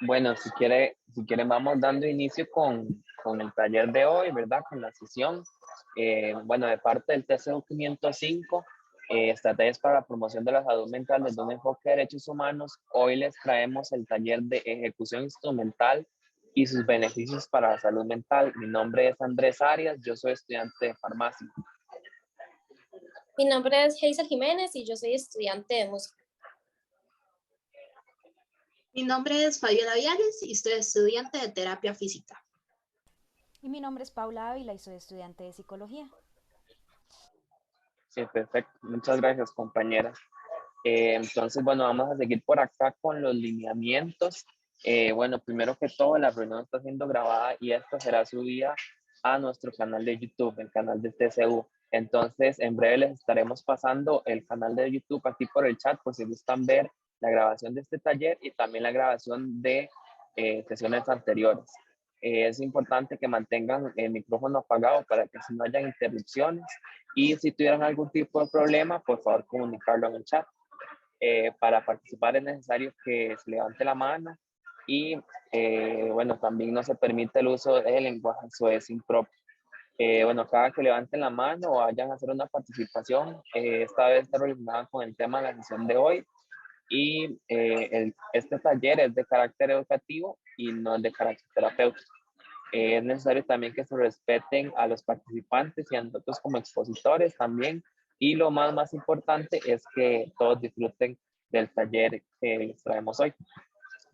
Bueno, si quieren vamos dando inicio con el taller de hoy, ¿verdad? Con la sesión. Bueno, de parte del TCU 505, Estrategias para la Promoción de la Salud Mental desde un enfoque de derechos humanos, hoy les traemos el taller de ejecución instrumental y sus beneficios para la salud mental. Mi nombre es Andrés Arias, yo soy estudiante de farmacia. Mi nombre es Hazel Jiménez y yo soy estudiante de música. Mi nombre es Fabiola Viales y soy estudiante de terapia física. Y mi nombre es Paula Ávila y soy estudiante de psicología. Sí, perfecto. Muchas gracias, compañeras. Entonces, bueno, vamos a seguir por acá con los lineamientos. Bueno, primero que todo, la reunión está siendo grabada y esto será subida a nuestro canal de YouTube, el canal de TCU. Entonces, en breve les estaremos pasando el canal de YouTube aquí por el chat, por si gustan ver la grabación de este taller y también la grabación de sesiones anteriores. Es importante que mantengan el micrófono apagado para que así no haya interrupciones y si tuvieran algún tipo de problema, por favor comunicarlo en el chat. Para participar es necesario que se levante la mano y bueno, también no se permite el uso de lenguaje suez impropio. Bueno, cada que levanten la mano o vayan a hacer una participación, esta vez está relacionada con el tema de la sesión de hoy y este taller es de carácter educativo y no es de carácter terapéutico. Es necesario también que se respeten a los participantes y a nosotros como expositores también. Y lo más importante es que todos disfruten del taller que les traemos hoy.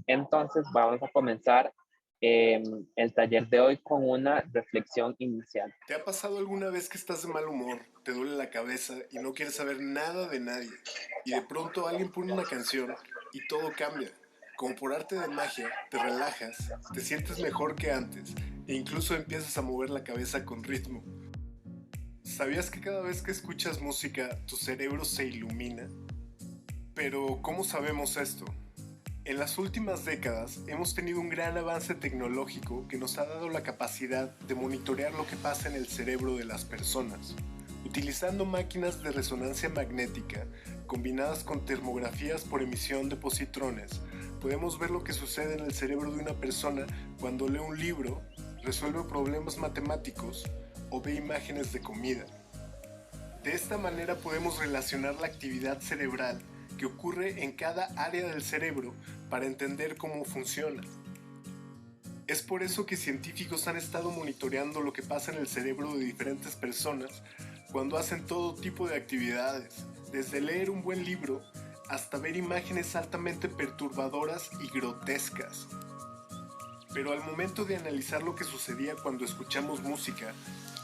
Entonces vamos a comenzar el taller de hoy con una reflexión inicial. ¿Te ha pasado alguna vez que estás de mal humor, te duele la cabeza y no quieres saber nada de nadie? Y de pronto alguien pone una canción y todo cambia. Como por arte de magia, te relajas, te sientes mejor que antes e incluso empiezas a mover la cabeza con ritmo. ¿Sabías que cada vez que escuchas música tu cerebro se ilumina? Pero, ¿cómo sabemos esto? En las últimas décadas hemos tenido un gran avance tecnológico que nos ha dado la capacidad de monitorear lo que pasa en el cerebro de las personas. Utilizando máquinas de resonancia magnética combinadas con termografías por emisión de positrones, podemos ver lo que sucede en el cerebro de una persona cuando lee un libro, resuelve problemas matemáticos o ve imágenes de comida. De esta manera podemos relacionar la actividad cerebral que ocurre en cada área del cerebro para entender cómo funciona. Es por eso que científicos han estado monitoreando lo que pasa en el cerebro de diferentes personas cuando hacen todo tipo de actividades, desde leer un buen libro hasta ver imágenes altamente perturbadoras y grotescas. Pero al momento de analizar lo que sucedía cuando escuchamos música,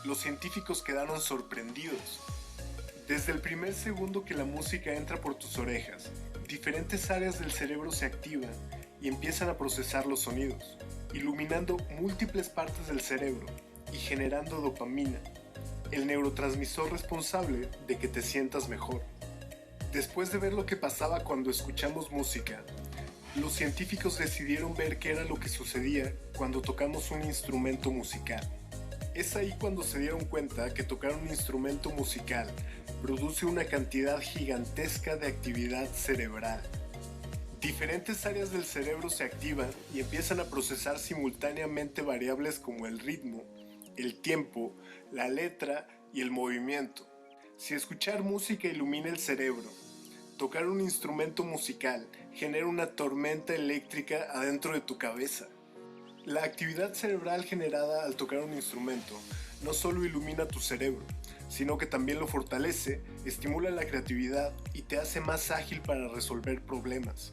los científicos quedaron sorprendidos. Desde el primer segundo que la música entra por tus orejas, diferentes áreas del cerebro se activan y empiezan a procesar los sonidos, iluminando múltiples partes del cerebro y generando dopamina, el neurotransmisor responsable de que te sientas mejor. Después de ver lo que pasaba cuando escuchamos música, los científicos decidieron ver qué era lo que sucedía cuando tocamos un instrumento musical. Es ahí cuando se dieron cuenta que tocar un instrumento musical produce una cantidad gigantesca de actividad cerebral. Diferentes áreas del cerebro se activan y empiezan a procesar simultáneamente variables como el ritmo, el tiempo, la letra y el movimiento. Si escuchar música ilumina el cerebro, tocar un instrumento musical genera una tormenta eléctrica adentro de tu cabeza. La actividad cerebral generada al tocar un instrumento no solo ilumina tu cerebro, sino que también lo fortalece, estimula la creatividad y te hace más ágil para resolver problemas.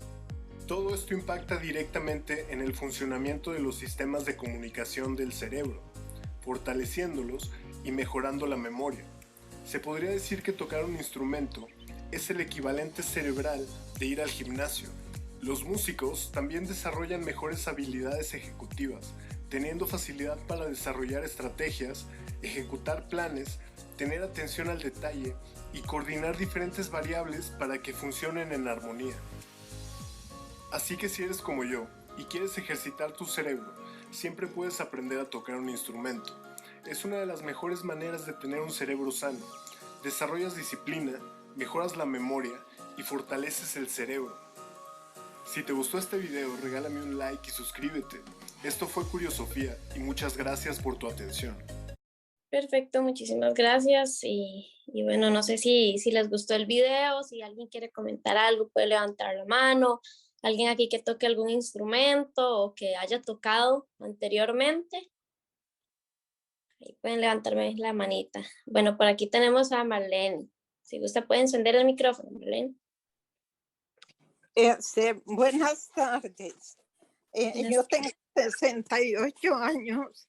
Todo esto impacta directamente en el funcionamiento de los sistemas de comunicación del cerebro, fortaleciéndolos y mejorando la memoria. Se podría decir que tocar un instrumento es el equivalente cerebral de ir al gimnasio. Los músicos también desarrollan mejores habilidades ejecutivas, teniendo facilidad para desarrollar estrategias, ejecutar planes, tener atención al detalle y coordinar diferentes variables para que funcionen en armonía. Así que si eres como yo y quieres ejercitar tu cerebro, siempre puedes aprender a tocar un instrumento. Es una de las mejores maneras de tener un cerebro sano. Desarrollas disciplina, mejoras la memoria y fortaleces el cerebro. Si te gustó este video, regálame un like y suscríbete. Esto fue Curiosofía y muchas gracias por tu atención. Perfecto, muchísimas gracias. Y bueno, no sé si les gustó el video, si alguien quiere comentar algo, puede levantar la mano. Alguien aquí que toque algún instrumento o que haya tocado anteriormente. Ahí pueden levantarme la manita. Bueno, por aquí tenemos a Marlene. Si gusta, puede encender el micrófono, Marlene. Buenas tardes. Yo tengo 68 años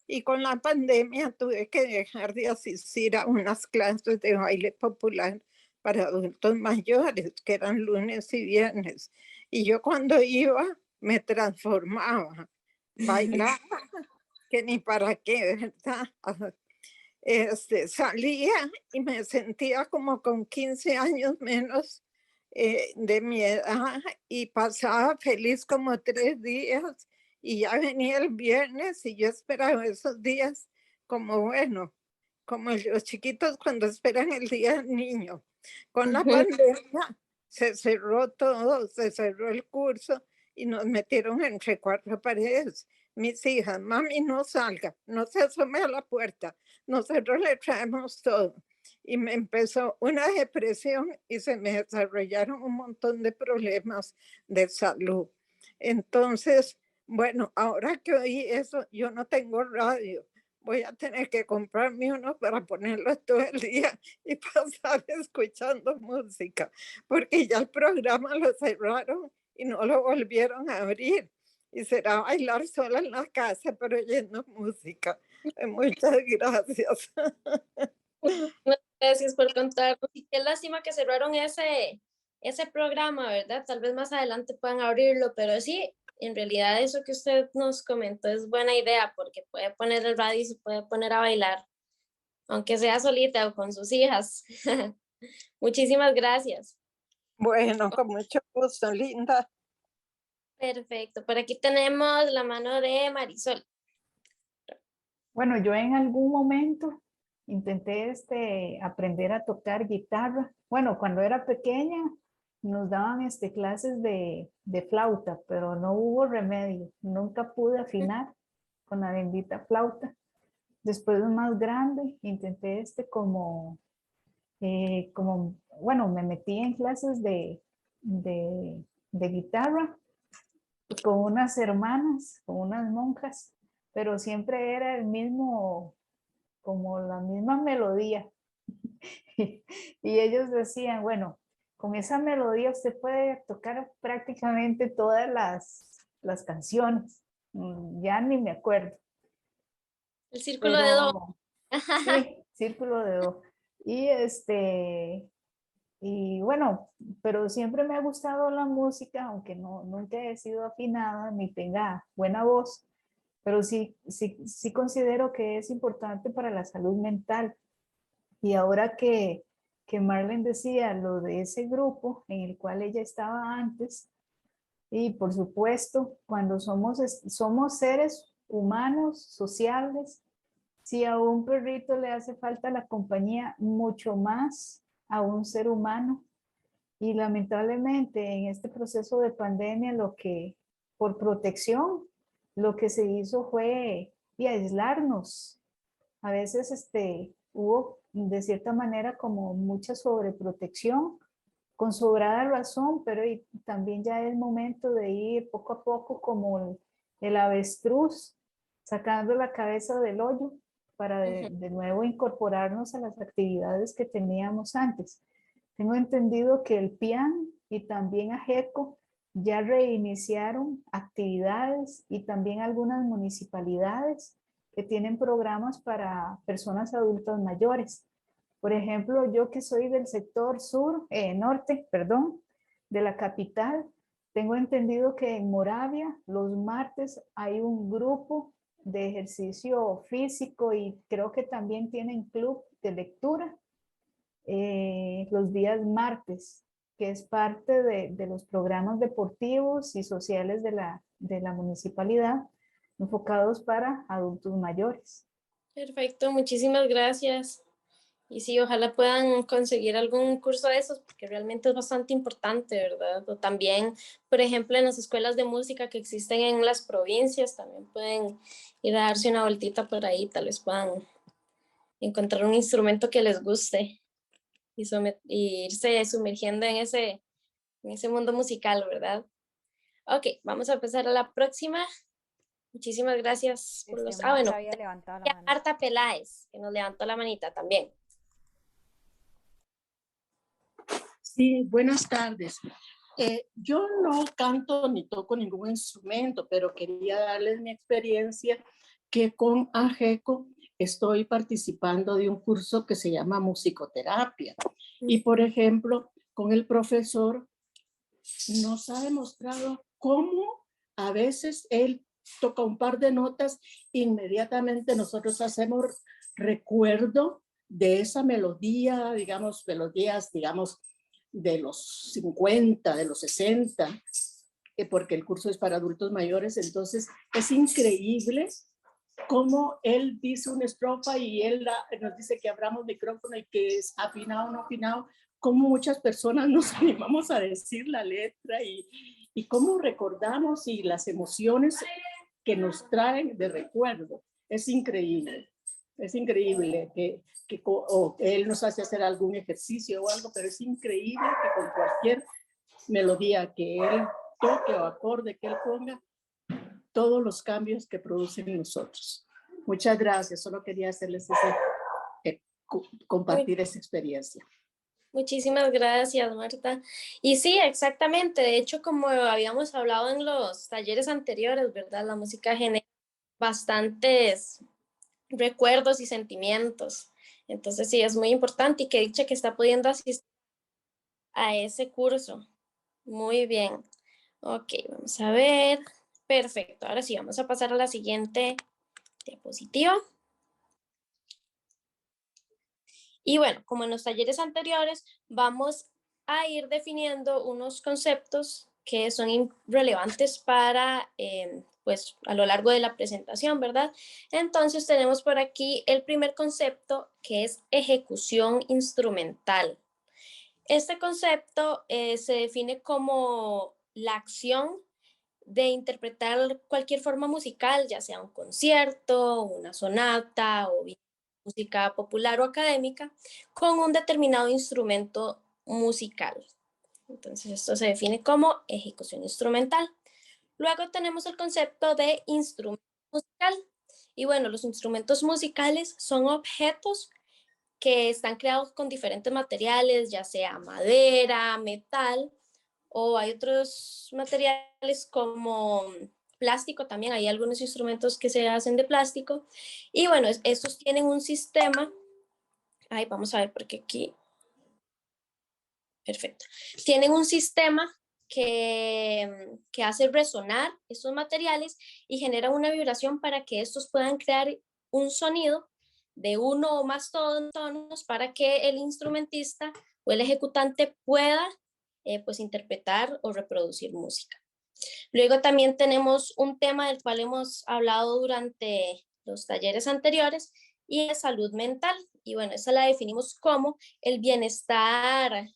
y con la pandemia tuve que dejar de asistir a unas clases de baile popular para adultos mayores, que eran lunes y viernes. Y yo cuando iba me transformaba, bailaba, que ni para qué, ¿verdad? Salía y me sentía como con 15 años menos de mi edad y pasaba feliz como 3 días y ya venía el viernes y yo esperaba esos días como bueno, como los chiquitos cuando esperan el día del niño. Con la pandemia se cerró todo, se cerró el curso y nos metieron entre 4 paredes. Mis hijas, mami, no salga, no se asome a la puerta, nosotros le traemos todo. Y me empezó una depresión y se me desarrollaron un montón de problemas de salud. Entonces, bueno, ahora que oí eso, yo no tengo radio. Voy a tener que comprarme uno para ponerlo todo el día y pasar escuchando música, porque ya el programa lo cerraron y no lo volvieron a abrir. Y será bailar sola en la casa, pero oyendo música. Muchas gracias. Gracias por contarnos. Y qué lástima que cerraron ese programa, ¿verdad? Tal vez más adelante puedan abrirlo, pero sí, en realidad eso que usted nos comentó es buena idea porque puede poner el radio y se puede poner a bailar, aunque sea solita o con sus hijas. Muchísimas gracias. Bueno, con mucho gusto, linda. Perfecto. Por aquí tenemos la mano de Marisol. Bueno, yo en algún momento intenté aprender a tocar guitarra. Bueno, cuando era pequeña nos daban clases de flauta, pero no hubo remedio. Nunca pude afinar con la bendita flauta. Después más grande intenté bueno, me metí en clases de guitarra con unas hermanas, con unas monjas, pero siempre era el mismo, como la misma melodía. Y ellos decían, bueno, con esa melodía usted puede tocar prácticamente todas las canciones. Ya ni me acuerdo. El círculo de do. Sí, círculo de do. Y bueno, pero siempre me ha gustado la música, aunque nunca he sido afinada ni tenga buena voz, pero sí considero que es importante para la salud mental. Y ahora que Marlene decía lo de ese grupo en el cual ella estaba antes, y por supuesto, cuando somos seres humanos, sociables, si a un perrito le hace falta la compañía, mucho más a un ser humano. Y lamentablemente en este proceso de pandemia, por protección, lo que se hizo fue aislarnos. A veces hubo de cierta manera como mucha sobreprotección, con sobrada razón, pero también ya es momento de ir poco a poco como el avestruz, sacando la cabeza del hoyo para de nuevo incorporarnos a las actividades que teníamos antes. Tengo entendido que el PIAN y también AGECO ya reiniciaron actividades y también algunas municipalidades que tienen programas para personas adultas mayores. Por ejemplo, yo que soy del sector norte, de la capital, tengo entendido que en Moravia los martes hay un grupo de ejercicio físico y creo que también tienen club de lectura los días martes, que es parte de los programas deportivos y sociales de la municipalidad enfocados para adultos mayores. Perfecto, muchísimas gracias. Y sí, ojalá puedan conseguir algún curso de esos, porque realmente es bastante importante, ¿verdad? O también, por ejemplo, en las escuelas de música que existen en las provincias, también pueden ir a darse una vueltita por ahí, tal vez puedan encontrar un instrumento que les guste y irse sumergiendo en ese mundo musical, ¿verdad? Ok, vamos a pasar a la próxima. Muchísimas gracias por los... Ah, bueno, Marta había levantado la mano. Marta Peláez, que nos levantó la manita también. Sí, buenas tardes. Yo no canto ni toco ningún instrumento, pero quería darles mi experiencia que con AGECO estoy participando de un curso que se llama musicoterapia. Y por ejemplo, con el profesor nos ha demostrado cómo a veces él toca un par de notas, inmediatamente nosotros hacemos recuerdo de esa melodía, digamos, melodías, digamos, de los 50, de los 60, porque el curso es para adultos mayores, entonces es increíble cómo él dice una estrofa y él nos dice que abramos micrófono y que es afinado o no afinado, cómo muchas personas nos animamos a decir la letra y cómo recordamos y las emociones que nos traen de recuerdo. Es increíble que él nos hace hacer algún ejercicio o algo, pero es increíble que con cualquier melodía que él toque o acorde que él ponga, todos los cambios que producen en nosotros. Muchas gracias, solo quería hacerles compartir esa experiencia. Muchísimas gracias, Marta. Y sí, exactamente. De hecho, como habíamos hablado en los talleres anteriores, ¿verdad? La música genera bastantes recuerdos y sentimientos. Entonces, sí, es muy importante y que dicha que está pudiendo asistir a ese curso. Muy bien. Ok, vamos a ver. Perfecto. Ahora sí, vamos a pasar a la siguiente diapositiva. Y bueno, como en los talleres anteriores, vamos a ir definiendo unos conceptos que son relevantes para, pues, a lo largo de la presentación, ¿verdad? Entonces tenemos por aquí el primer concepto, que es ejecución instrumental. Este concepto se define como la acción de interpretar cualquier forma musical, ya sea un concierto, una sonata o música popular o académica, con un determinado instrumento musical. Entonces esto se define como ejecución instrumental. Luego tenemos el concepto de instrumento musical. Y bueno, los instrumentos musicales son objetos que están creados con diferentes materiales, ya sea madera, metal, o hay otros materiales como plástico también, hay algunos instrumentos que se hacen de plástico, y bueno, estos tienen un sistema, vamos a ver porque aquí, perfecto, tienen un sistema que hace resonar estos materiales y genera una vibración para que estos puedan crear un sonido de uno o más tonos para que el instrumentista o el ejecutante pueda pues interpretar o reproducir música. Luego también tenemos un tema del cual hemos hablado durante los talleres anteriores y es salud mental. Y bueno, esa la definimos como el bienestar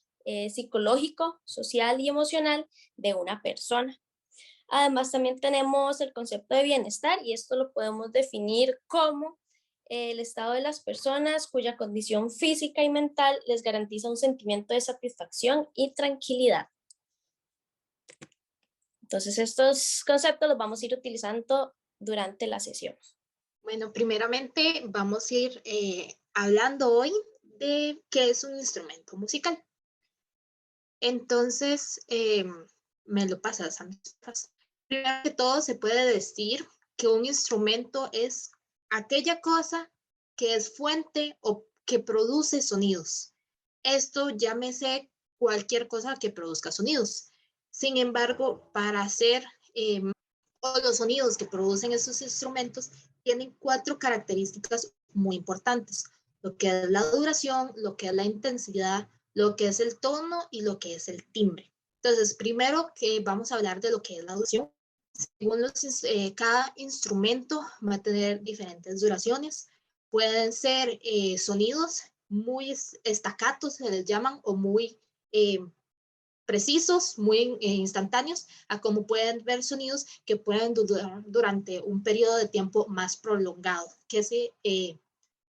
psicológico, social y emocional de una persona. Además, también tenemos el concepto de bienestar y esto lo podemos definir como el estado de las personas cuya condición física y mental les garantiza un sentimiento de satisfacción y tranquilidad. Entonces, estos conceptos los vamos a ir utilizando durante la sesión. Bueno, primeramente vamos a ir hablando hoy de qué es un instrumento musical. Entonces, me lo pasas a mis hijas. Primero que todo, se puede decir que un instrumento es aquella cosa que es fuente o que produce sonidos. Esto llámese cualquier cosa que produzca sonidos. Sin embargo, para hacer los sonidos que producen estos instrumentos tienen 4 características muy importantes. Lo que es la duración, lo que es la intensidad, lo que es el tono y lo que es el timbre. Entonces, primero que vamos a hablar de lo que es la duración. Según cada instrumento va a tener diferentes duraciones. Pueden ser sonidos muy estacatos, se les llaman, o muy precisos, muy instantáneos, a como pueden ver sonidos que pueden durar durante un periodo de tiempo más prolongado, que se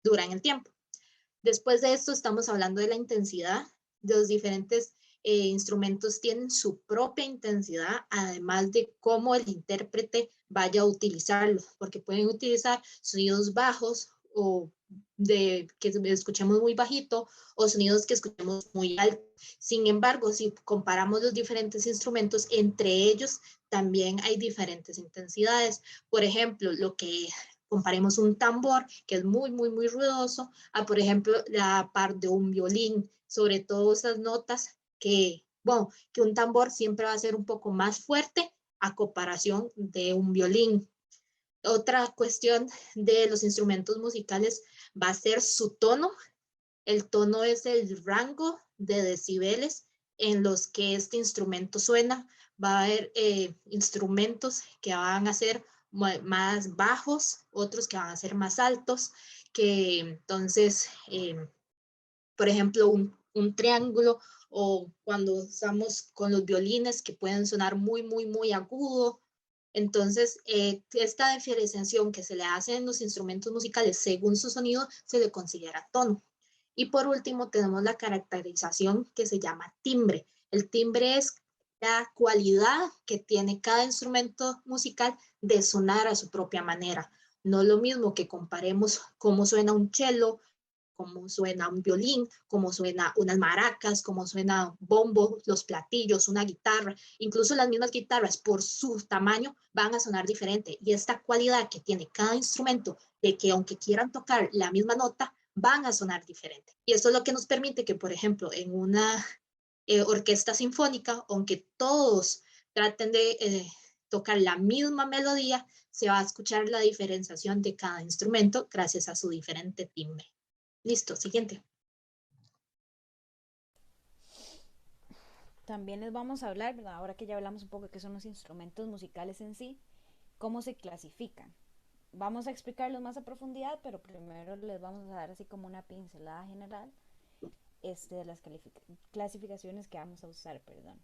dura en el tiempo. Después de esto estamos hablando de la intensidad. Los diferentes instrumentos tienen su propia intensidad, además de cómo el intérprete vaya a utilizarlo, porque pueden utilizar sonidos bajos o de que escuchemos muy bajito o sonidos que escuchemos muy alto. Sin embargo, si comparamos los diferentes instrumentos, entre ellos también hay diferentes intensidades. Por ejemplo, lo que comparemos un tambor, que es muy, muy, muy ruidoso, a, por ejemplo, la par de un violín, sobre todo esas notas que, bueno, que un tambor siempre va a ser un poco más fuerte a comparación de un violín. Otra cuestión de los instrumentos musicales va a ser su tono. El tono es el rango de decibeles en los que este instrumento suena. Va a haber instrumentos que van a ser más bajos, otros que van a ser más altos, que entonces, por ejemplo, un triángulo o cuando estamos con los violines que pueden sonar muy, muy, muy agudo. Entonces, esta diferenciación que se le hace en los instrumentos musicales según su sonido se le considera tono. Y por último, tenemos la caracterización que se llama timbre. El timbre es la cualidad que tiene cada instrumento musical de sonar a su propia manera. No es lo mismo que comparemos cómo suena un cello, cómo suena un violín, cómo suena unas maracas, cómo suena bombo, los platillos, una guitarra. Incluso las mismas guitarras, por su tamaño, van a sonar diferente. Y esta cualidad que tiene cada instrumento, de que aunque quieran tocar la misma nota, van a sonar diferente. Y esto es lo que nos permite que, por ejemplo, en una orquesta sinfónica, aunque todos traten de tocar la misma melodía, se va a escuchar la diferenciación de cada instrumento gracias a su diferente timbre. Listo, siguiente. También les vamos a hablar, ¿verdad? Ahora que ya hablamos un poco de qué son los instrumentos musicales en sí, cómo se clasifican. Vamos a explicarlos más a profundidad, pero primero les vamos a dar así como una pincelada general de las clasificaciones que vamos a usar, perdón.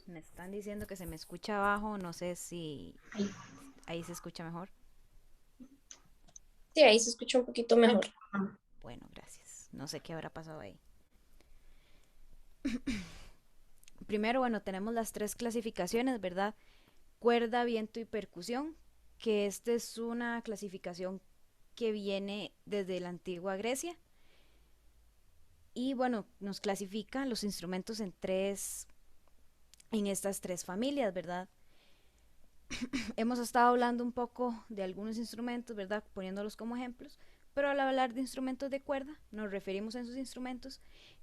Me están diciendo que se me escucha abajo, no sé si ahí se escucha mejor. Sí, ahí se escucha un poquito mejor. Bueno, gracias. No sé qué habrá pasado ahí. Primero, bueno, tenemos las 3 clasificaciones, ¿verdad? Cuerda, viento y percusión, que esta es una clasificación que viene desde la antigua Grecia. Y bueno, nos clasifican los instrumentos en estas 3 familias, ¿verdad? Hemos estado hablando un poco de algunos instrumentos, ¿verdad? Poniéndolos como ejemplos, pero al hablar de instrumentos de cuerda, nos referimos a esos instrumentos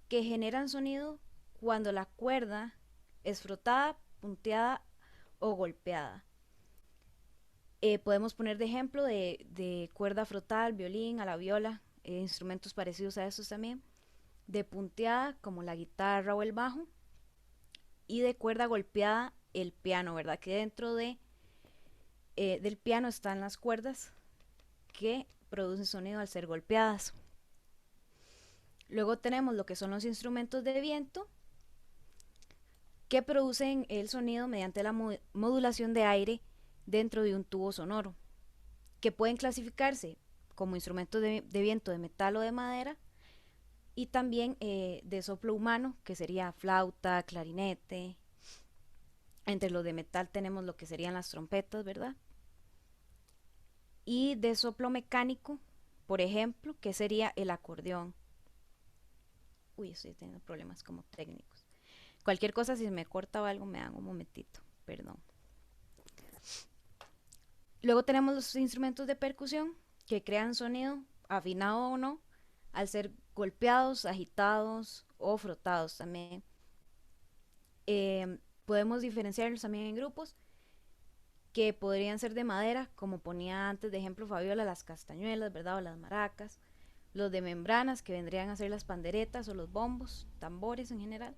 que generan sonido cuando la cuerda es frotada, punteada o golpeada. Podemos poner de ejemplo de cuerda frotada al violín, a la viola, instrumentos parecidos a estos también, de punteada como la guitarra o el bajo, y de cuerda golpeada el piano, ¿verdad? Que dentro del piano están las cuerdas que producen sonido al ser golpeadas. Luego tenemos lo que son los instrumentos de viento, que producen el sonido mediante la modulación de aire dentro de un tubo sonoro, que pueden clasificarse como instrumentos de viento de metal o de madera, y también de soplo humano, que sería flauta, clarinete. Entre los de metal tenemos lo que serían las trompetas, ¿verdad? Y de soplo mecánico, por ejemplo, que sería el acordeón. Uy, estoy teniendo problemas como técnicos. Cualquier cosa, si me corta o algo, me dan un momentito, perdón. Luego tenemos los instrumentos de percusión, que crean sonido, afinado o no, al ser golpeados, agitados o frotados también. Podemos diferenciarlos también en grupos que podrían ser de madera, como ponía antes de ejemplo Fabiola, las castañuelas, ¿verdad? O las maracas. Los de membranas, que vendrían a ser las panderetas o los bombos, tambores en general.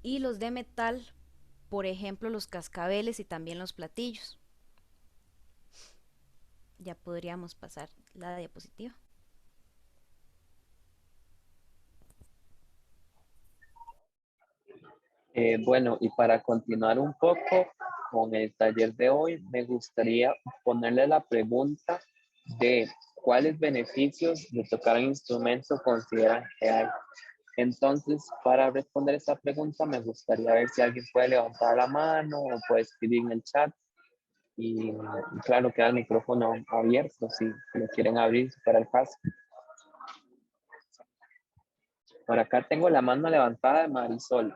Y los de metal, por ejemplo, los cascabeles y también los platillos. ya podríamos pasar la diapositiva. Bueno, y para continuar un poco con el taller de hoy, me gustaría ponerle la pregunta de cuáles beneficios de tocar un instrumento consideran que hay. Entonces, para responder esta pregunta, me gustaría ver si alguien puede levantar la mano o puede escribir en el chat. Y claro, queda el micrófono abierto si lo quieren abrir, si fuera el caso. Por acá tengo la mano levantada de Marisol.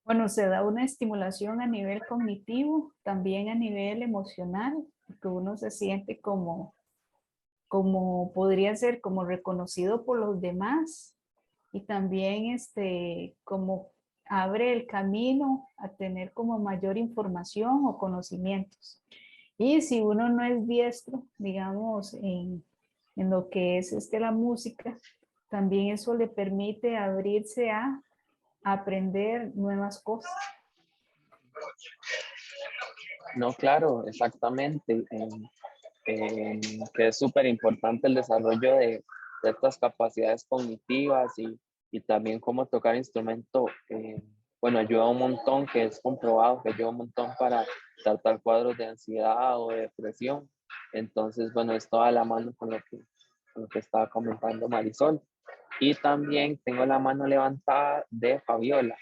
Bueno, se da una estimulación a nivel cognitivo, también a nivel emocional, que uno se siente como podría ser como reconocido por los demás y también como abre el camino a tener como mayor información o conocimientos. Y si uno no es diestro, digamos, en lo que es la música, también eso le permite abrirse a aprender nuevas cosas. No, claro, exactamente. Que es súper importante el desarrollo de estas capacidades cognitivas y también cómo tocar instrumento. Bueno, ayuda un montón, que es comprobado que ayuda un montón para tratar cuadros de ansiedad o de depresión. Entonces, bueno, es toda la mano con lo que estaba comentando Marisol. Y también tengo la mano levantada de Fabiola.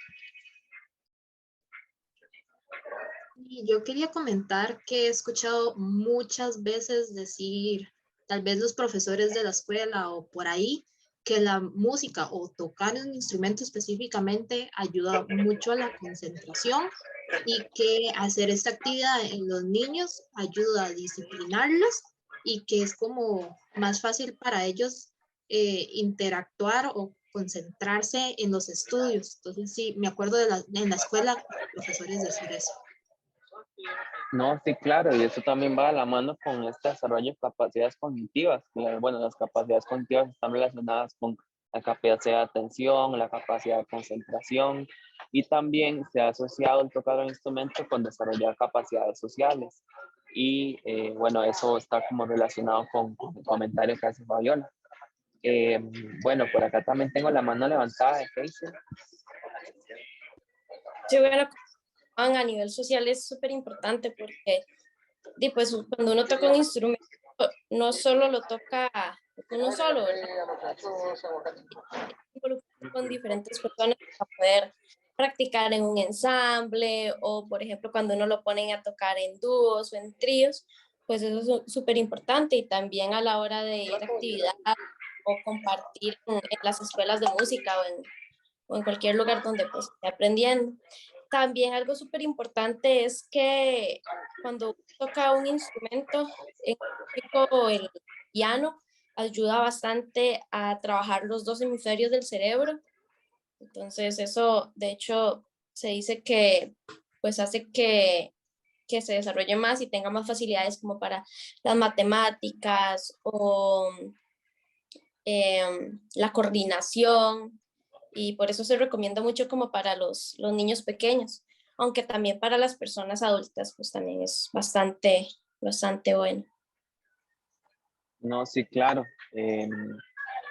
Y yo quería comentar que he escuchado muchas veces decir, tal vez los profesores de la escuela o por ahí, que la música o tocar un instrumento específicamente ayuda mucho a la concentración y que hacer esta actividad en los niños ayuda a disciplinarlos y que es como más fácil para ellos interactuar o concentrarse en los estudios. Entonces sí, me acuerdo en la escuela, profesores decir eso. No, sí, claro, y eso también va a la mano con este desarrollo de capacidades cognitivas. Bueno, las capacidades cognitivas están relacionadas con la capacidad de atención, la capacidad de concentración, y también se ha asociado el tocar un instrumento con desarrollar capacidades sociales. Y bueno, eso está como relacionado con el comentario que hace Fabiola. Bueno, por acá también tengo la mano levantada de Casey. Sí, bueno, a nivel social es súper importante porque pues, cuando uno toca un instrumento, no solo lo toca uno solo, ¿verdad? Con diferentes personas para poder practicar en un ensamble o, por ejemplo, cuando uno lo ponen a tocar en dúos o en tríos, pues eso es súper importante y también a la hora de ir a actividades o compartir en las escuelas de música o en cualquier lugar donde pues esté aprendiendo. También algo súper importante es que cuando toca un instrumento, en específico el piano, ayuda bastante a trabajar los dos hemisferios del cerebro. Entonces eso, de hecho, se dice que pues hace que se desarrolle más y tenga más facilidades como para las matemáticas o la coordinación, y por eso se recomienda mucho como para los niños pequeños, aunque también para las personas adultas pues también es bastante bueno. No, sí, claro.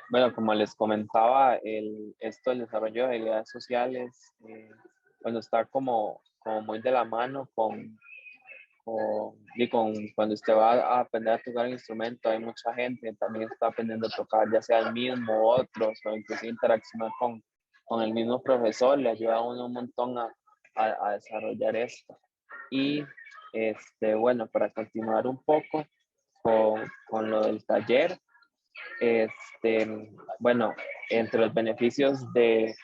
Bueno, como les comentaba, esto del desarrollo de habilidades sociales, bueno, está como muy de la mano cuando usted va a aprender a tocar un instrumento. Hay mucha gente que también está aprendiendo a tocar, ya sea el mismo, otros, o inclusive interaccionar con el mismo profesor, le ayuda a uno un montón a desarrollar esto. Y bueno, para continuar un poco con lo del taller, bueno, entre los beneficios de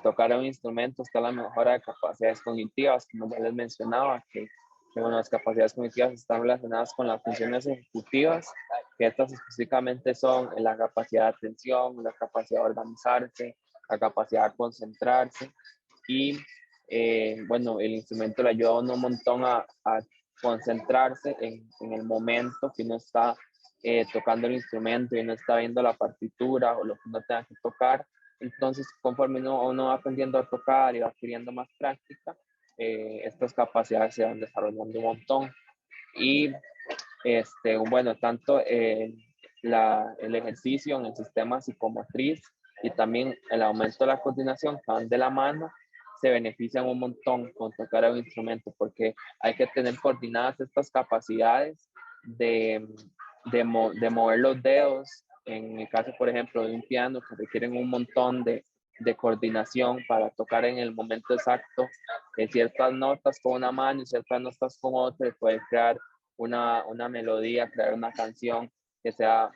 tocar un instrumento está la mejora de capacidades cognitivas, como ya les mencionaba, que bueno, las capacidades cognitivas están relacionadas con las funciones ejecutivas, que estas específicamente son la capacidad de atención, la capacidad de organizarse, la capacidad de concentrarse, y bueno, el instrumento le ayuda a uno un montón a concentrarse en el momento que uno está tocando el instrumento y uno está viendo la partitura o lo que uno tenga que tocar. Entonces, conforme uno va aprendiendo a tocar y va adquiriendo más práctica, estas capacidades se van desarrollando un montón. Y bueno, tanto el ejercicio en el sistema psicomotriz y también el aumento de la coordinación que van de la mano, se benefician un montón con tocar un instrumento, porque hay que tener coordinadas estas capacidades de mover los dedos, en el caso, por ejemplo, de un piano, que requieren un montón de coordinación para tocar en el momento exacto ciertas notas con una mano y ciertas notas con otra, y poder crear una melodía, crear una canción que sea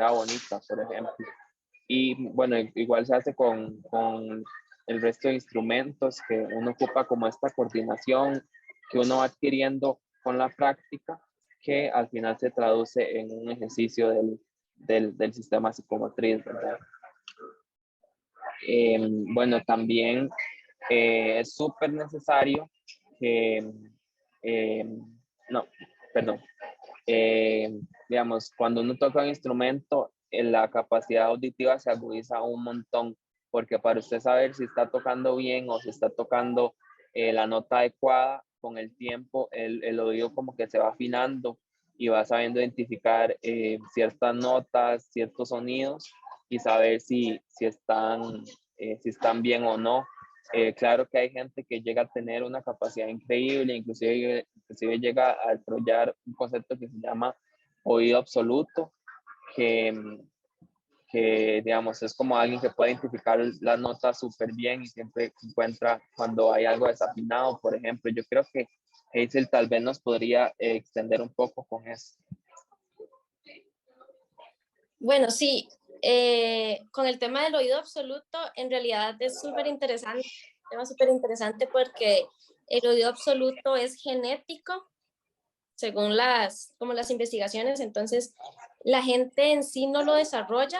bonita, por ejemplo. Y bueno, igual se hace con el resto de instrumentos, que uno ocupa como esta coordinación que uno va adquiriendo con la práctica, que al final se traduce en un ejercicio del sistema psicomotriz, ¿verdad? Bueno, también es súper necesario que, no, perdón, digamos, cuando uno toca un instrumento, la capacidad auditiva se agudiza un montón, porque para usted saber si está tocando bien o si está tocando la nota adecuada, con el tiempo el oído como que se va afinando y va sabiendo identificar ciertas notas, ciertos sonidos, y saber si están bien o no. Claro que hay gente que llega a tener una capacidad increíble, inclusive llega a desarrollar un concepto que se llama oído absoluto, que digamos es como alguien que puede identificar las notas súper bien y siempre encuentra cuando hay algo desafinado, por ejemplo. Yo creo que Hazel tal vez nos podría extender un poco con eso. Bueno, sí, con el tema del oído absoluto, en realidad es súper interesante, un tema súper interesante, porque el oído absoluto es genético, según como las investigaciones. Entonces la gente en sí no lo desarrolla.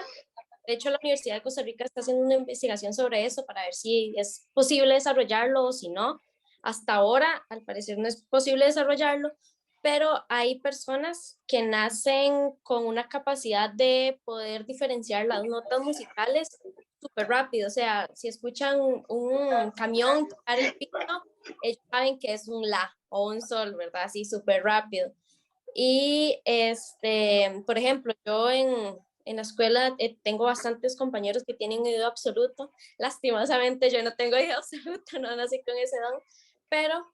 De hecho, la Universidad de Costa Rica está haciendo una investigación sobre eso para ver si es posible desarrollarlo o si no. Hasta ahora, al parecer, no es posible desarrollarlo, pero hay personas que nacen con una capacidad de poder diferenciar las notas musicales súper rápido. O sea, si escuchan un camión tocar el piano, ellos saben que es un la o un sol, ¿verdad? Así súper rápido. Y por ejemplo, yo en la escuela tengo bastantes compañeros que tienen oído absoluto. Lastimosamente yo no tengo oído absoluto, no nací con ese don, pero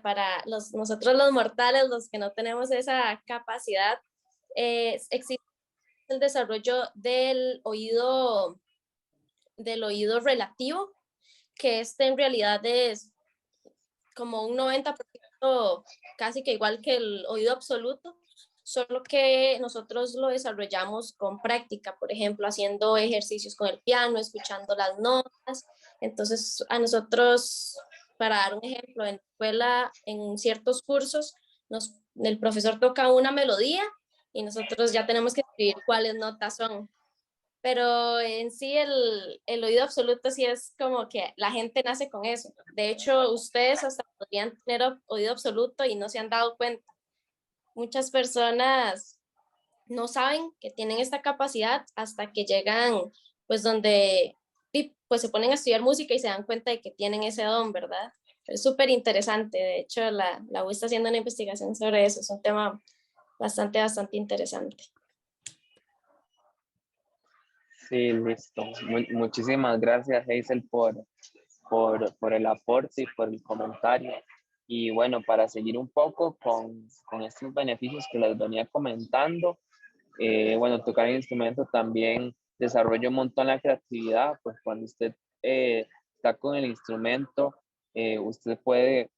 para nosotros los mortales, los que no tenemos esa capacidad, existe el desarrollo del oído relativo, que en realidad es como un 90%, casi que igual que el oído absoluto, solo que nosotros lo desarrollamos con práctica, por ejemplo, haciendo ejercicios con el piano, escuchando las notas. Entonces, a nosotros, para dar un ejemplo, en la escuela, en ciertos cursos, el profesor toca una melodía y nosotros ya tenemos que escribir cuáles notas son. Pero en sí el oído absoluto sí es como que la gente nace con eso. De hecho, ustedes hasta podrían tener oído absoluto y no se han dado cuenta. Muchas personas no saben que tienen esta capacidad hasta que llegan, pues donde pues se ponen a estudiar música y se dan cuenta de que tienen ese don, ¿verdad? Es súper interesante. De hecho, la U está haciendo una investigación sobre eso. Es un tema bastante interesante. Sí, listo. Muchísimas gracias, Hazel, por el aporte y por el comentario. Y bueno, para seguir un poco con estos beneficios que les venía comentando, bueno, tocar el instrumento también desarrolla un montón la creatividad, pues cuando usted está con el instrumento, usted puede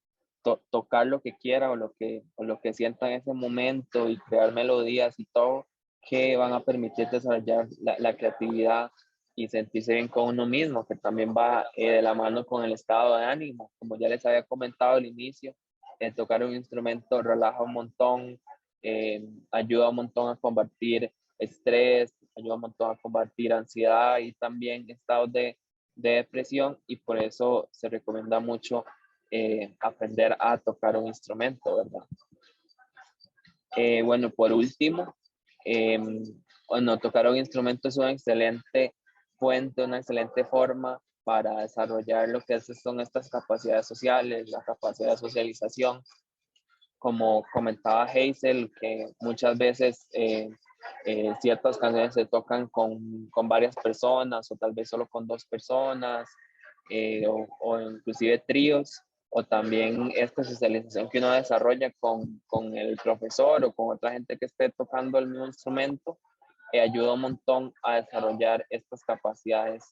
tocar lo que quiera o lo que sienta en ese momento y crear melodías y todo, que van a permitir desarrollar la creatividad y sentirse bien con uno mismo, que también va de la mano con el estado de ánimo. Como ya les había comentado al inicio, tocar un instrumento relaja un montón, ayuda un montón a combatir estrés, ayuda un montón a combatir ansiedad y también estados de depresión, y por eso se recomienda mucho aprender a tocar un instrumento, ¿verdad? Bueno, por último, bueno, tocar un instrumento es una excelente fuente, una excelente forma para desarrollar lo que son estas capacidades sociales, la capacidad de socialización. como comentaba Hazel, que muchas veces ciertas canciones se tocan con varias personas o tal vez solo con 2 personas o inclusive tríos, o también esta socialización que uno desarrolla con el profesor o con otra gente que esté tocando el mismo instrumento, ayuda un montón a desarrollar estas capacidades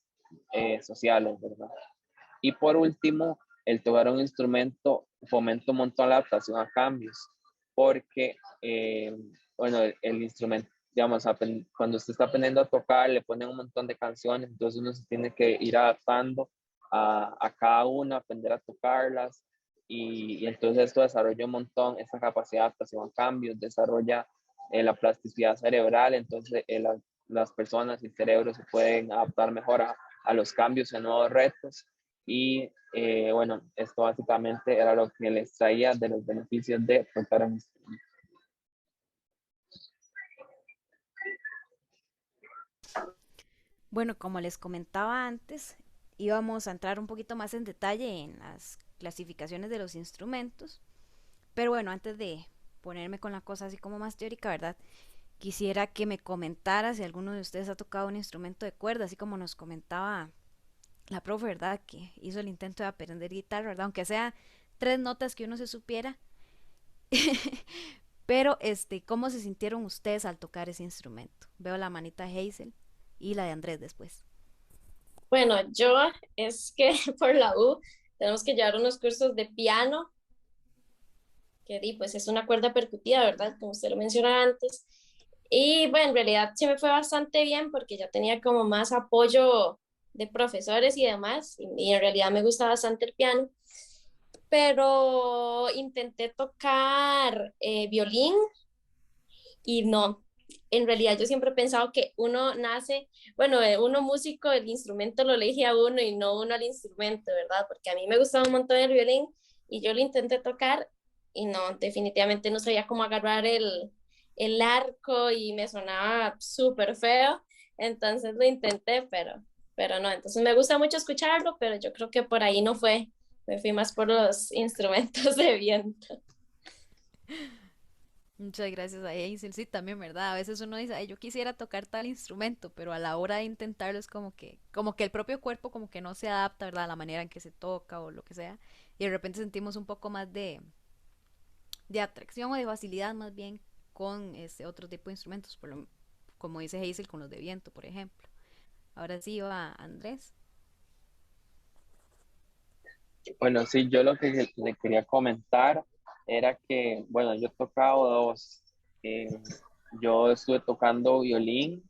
sociales, ¿verdad? Y por último, el tocar un instrumento fomenta un montón la adaptación a cambios, porque, bueno, el instrumento, digamos, cuando usted está aprendiendo a tocar, le ponen un montón de canciones, entonces uno se tiene que ir adaptando a cada una, aprender a tocarlas, y entonces esto desarrolla un montón esa capacidad de adaptación a cambios, desarrolla la plasticidad cerebral, entonces las personas y el cerebro se pueden adaptar mejor a los cambios y a nuevos retos. Y bueno, esto básicamente era lo que les traía de los beneficios de tocar un instrumento. Bueno, como les comentaba antes, íbamos a entrar un poquito más en detalle en las clasificaciones de los instrumentos, pero bueno, antes de ponerme con la cosa así como más teórica, ¿verdad? Quisiera que me comentara si alguno de ustedes ha tocado un instrumento de cuerda, así como nos comentaba la profe, ¿verdad? Que hizo el intento de aprender guitarra, ¿verdad? Aunque sea 3 notas que uno se supiera. Pero, ¿cómo se sintieron ustedes al tocar ese instrumento? Veo la manita de Hazel y la de Andrés después. Bueno, yo es que por la U tenemos que llevar unos cursos de piano, que pues es una cuerda percutida, ¿verdad? Como usted lo mencionaba antes. Y bueno, en realidad sí me fue bastante bien porque ya tenía como más apoyo de profesores y demás, y en realidad me gusta bastante el piano, pero intenté tocar violín y no. En realidad yo siempre he pensado que uno nace, bueno, uno músico, el instrumento lo elige a uno y no uno al instrumento, ¿verdad? Porque a mí me gustaba un montón el violín y yo lo intenté tocar y no, definitivamente no sabía cómo agarrar el arco y me sonaba súper feo, entonces lo intenté, pero no, entonces me gusta mucho escucharlo, pero yo creo que por ahí no fue, me fui más por los instrumentos de viento. Muchas gracias a Hazel, sí, también, ¿verdad? A veces uno dice, ay, yo quisiera tocar tal instrumento, pero a la hora de intentarlo es como que el propio cuerpo como que no se adapta, ¿verdad? A la manera en que se toca o lo que sea, y de repente sentimos un poco más de atracción o de facilidad más bien con otro tipo de instrumentos, como dice Hazel, con los de viento, por ejemplo. Ahora sí va Andrés. Bueno, sí, yo lo que le quería comentar era que, bueno, yo he tocado dos. Eh, yo estuve tocando violín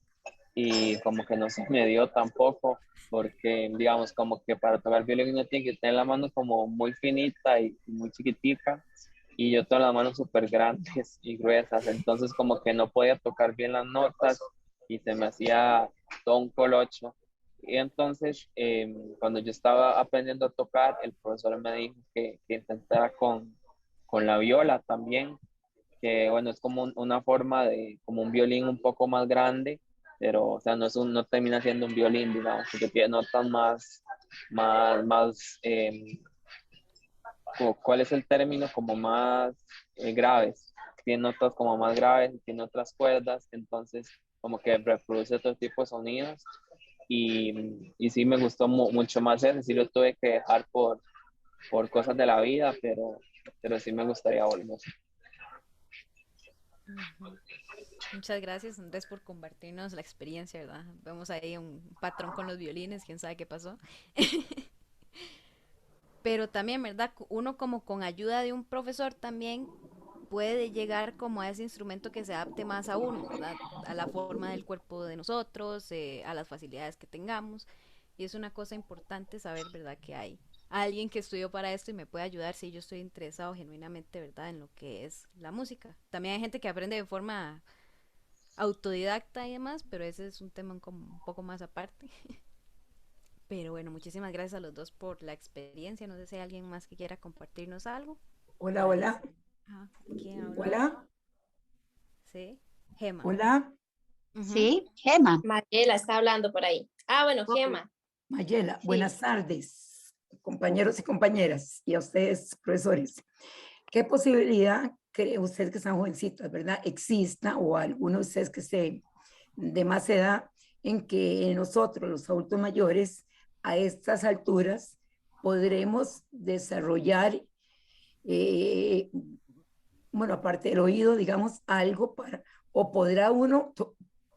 y como que no se me dio tampoco, porque digamos como que para tocar violín uno tiene que tener la mano como muy finita y muy chiquitica, y yo tengo las manos súper grandes y gruesas, entonces como que no podía tocar bien las notas y se me hacía todo un colocho. Y entonces cuando yo estaba aprendiendo a tocar, el profesor me dijo que intentara con la viola también, que bueno, es como una forma de, como un violín un poco más grande, pero o sea, no termina siendo un violín, digamos, porque tiene notas más, ¿cuál es el término? Como más graves, tiene notas como más graves, tiene otras cuerdas, entonces como que reproduce otro tipo de sonidos, y sí me gustó mucho más ese, sí lo tuve que dejar por cosas de la vida, pero sí me gustaría volver. Ujú. Muchas gracias, Andrés, por compartirnos la experiencia, ¿verdad? Vemos ahí un patrón con los violines, quién sabe qué pasó. Pero también, ¿verdad? Uno como con ayuda de un profesor también puede llegar como a ese instrumento que se adapte más a uno, ¿verdad? A la forma del cuerpo de nosotros, a las facilidades que tengamos. Y es una cosa importante saber, ¿verdad? Que hay alguien que estudió para esto y me puede ayudar si yo estoy interesado genuinamente, ¿verdad? En lo que es la música. También hay gente que aprende de forma autodidacta y demás, pero ese es un tema como un poco más aparte. Pero bueno, muchísimas gracias a los dos por la experiencia. No sé si hay alguien más que quiera compartirnos algo. Hola, hola, Ah, ¿quién habla? hola, Sí, Gema. hola, Ujú. Sí, Gema. Mariela está hablando por ahí. Ah, bueno, Gema. Mayela. Sí. Buenas tardes, compañeros y compañeras, y a ustedes, profesores. ¿Qué posibilidad cree usted que están jovencitas, ¿verdad? Exista, o alguno de ustedes que esté de más edad, en que nosotros, los adultos mayores, a estas alturas, podremos desarrollar, bueno, aparte del oído, digamos, algo para, o podrá uno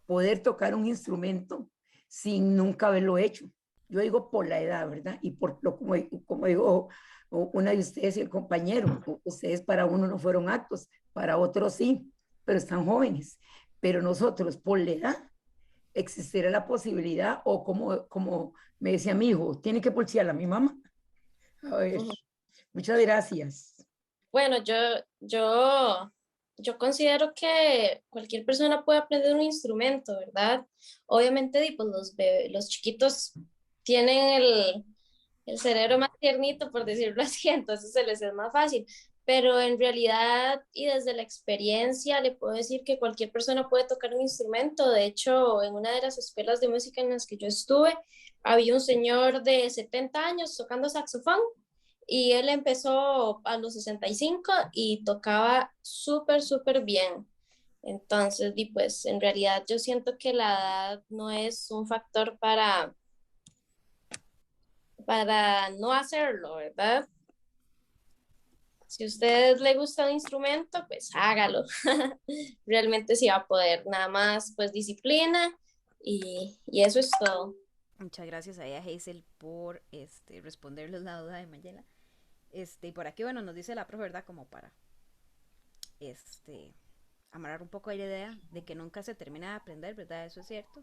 poder tocar un instrumento sin nunca haberlo hecho. Yo digo por la edad, ¿verdad? Y por lo como digo una de ustedes y el compañero, ustedes para uno no fueron actos, para otros sí, pero están jóvenes. Pero nosotros, por la edad, existirá la posibilidad, o como me decía mi hijo, tiene que pulsearla mi mamá. A ver, muchas gracias. Bueno, yo considero que cualquier persona puede aprender un instrumento, ¿verdad? Obviamente, pues los chiquitos tienen el cerebro más tiernito, por decirlo así, entonces se les es más fácil. Pero en realidad y desde la experiencia le puedo decir que cualquier persona puede tocar un instrumento. De hecho, en una de las escuelas de música en las que yo estuve, había un señor de 70 años tocando saxofón y él empezó a los 65 y tocaba súper, súper bien. Entonces, y pues en realidad yo siento que la edad no es un factor para no hacerlo, ¿verdad? Si a usted le gusta un instrumento, pues hágalo. Realmente sí va a poder, nada más pues disciplina y eso es todo. Muchas gracias ahí a Hazel por responderles la duda de Mayela. Y por aquí, bueno, nos dice la profe, ¿verdad? Como para amarrar un poco la idea de que nunca se termina de aprender, ¿verdad? Eso es cierto.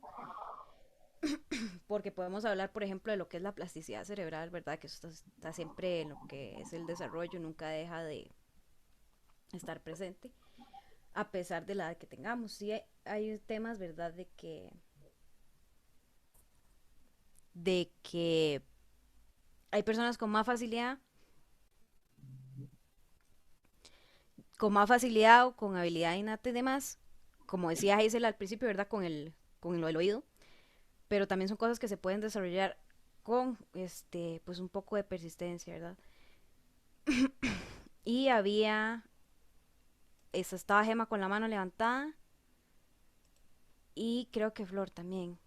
Porque podemos hablar, por ejemplo, de lo que es la plasticidad cerebral, ¿verdad? Que eso está siempre en lo que es el desarrollo, nunca deja de estar presente, a pesar de la edad que tengamos. Sí hay temas, ¿verdad? De que hay personas con más facilidad o con habilidad innata y demás, como decía Hazel al principio, ¿verdad? Con lo del oído, pero también son cosas que se pueden desarrollar con pues un poco de persistencia, ¿verdad? Y estaba Gema con la mano levantada y creo que Flor también.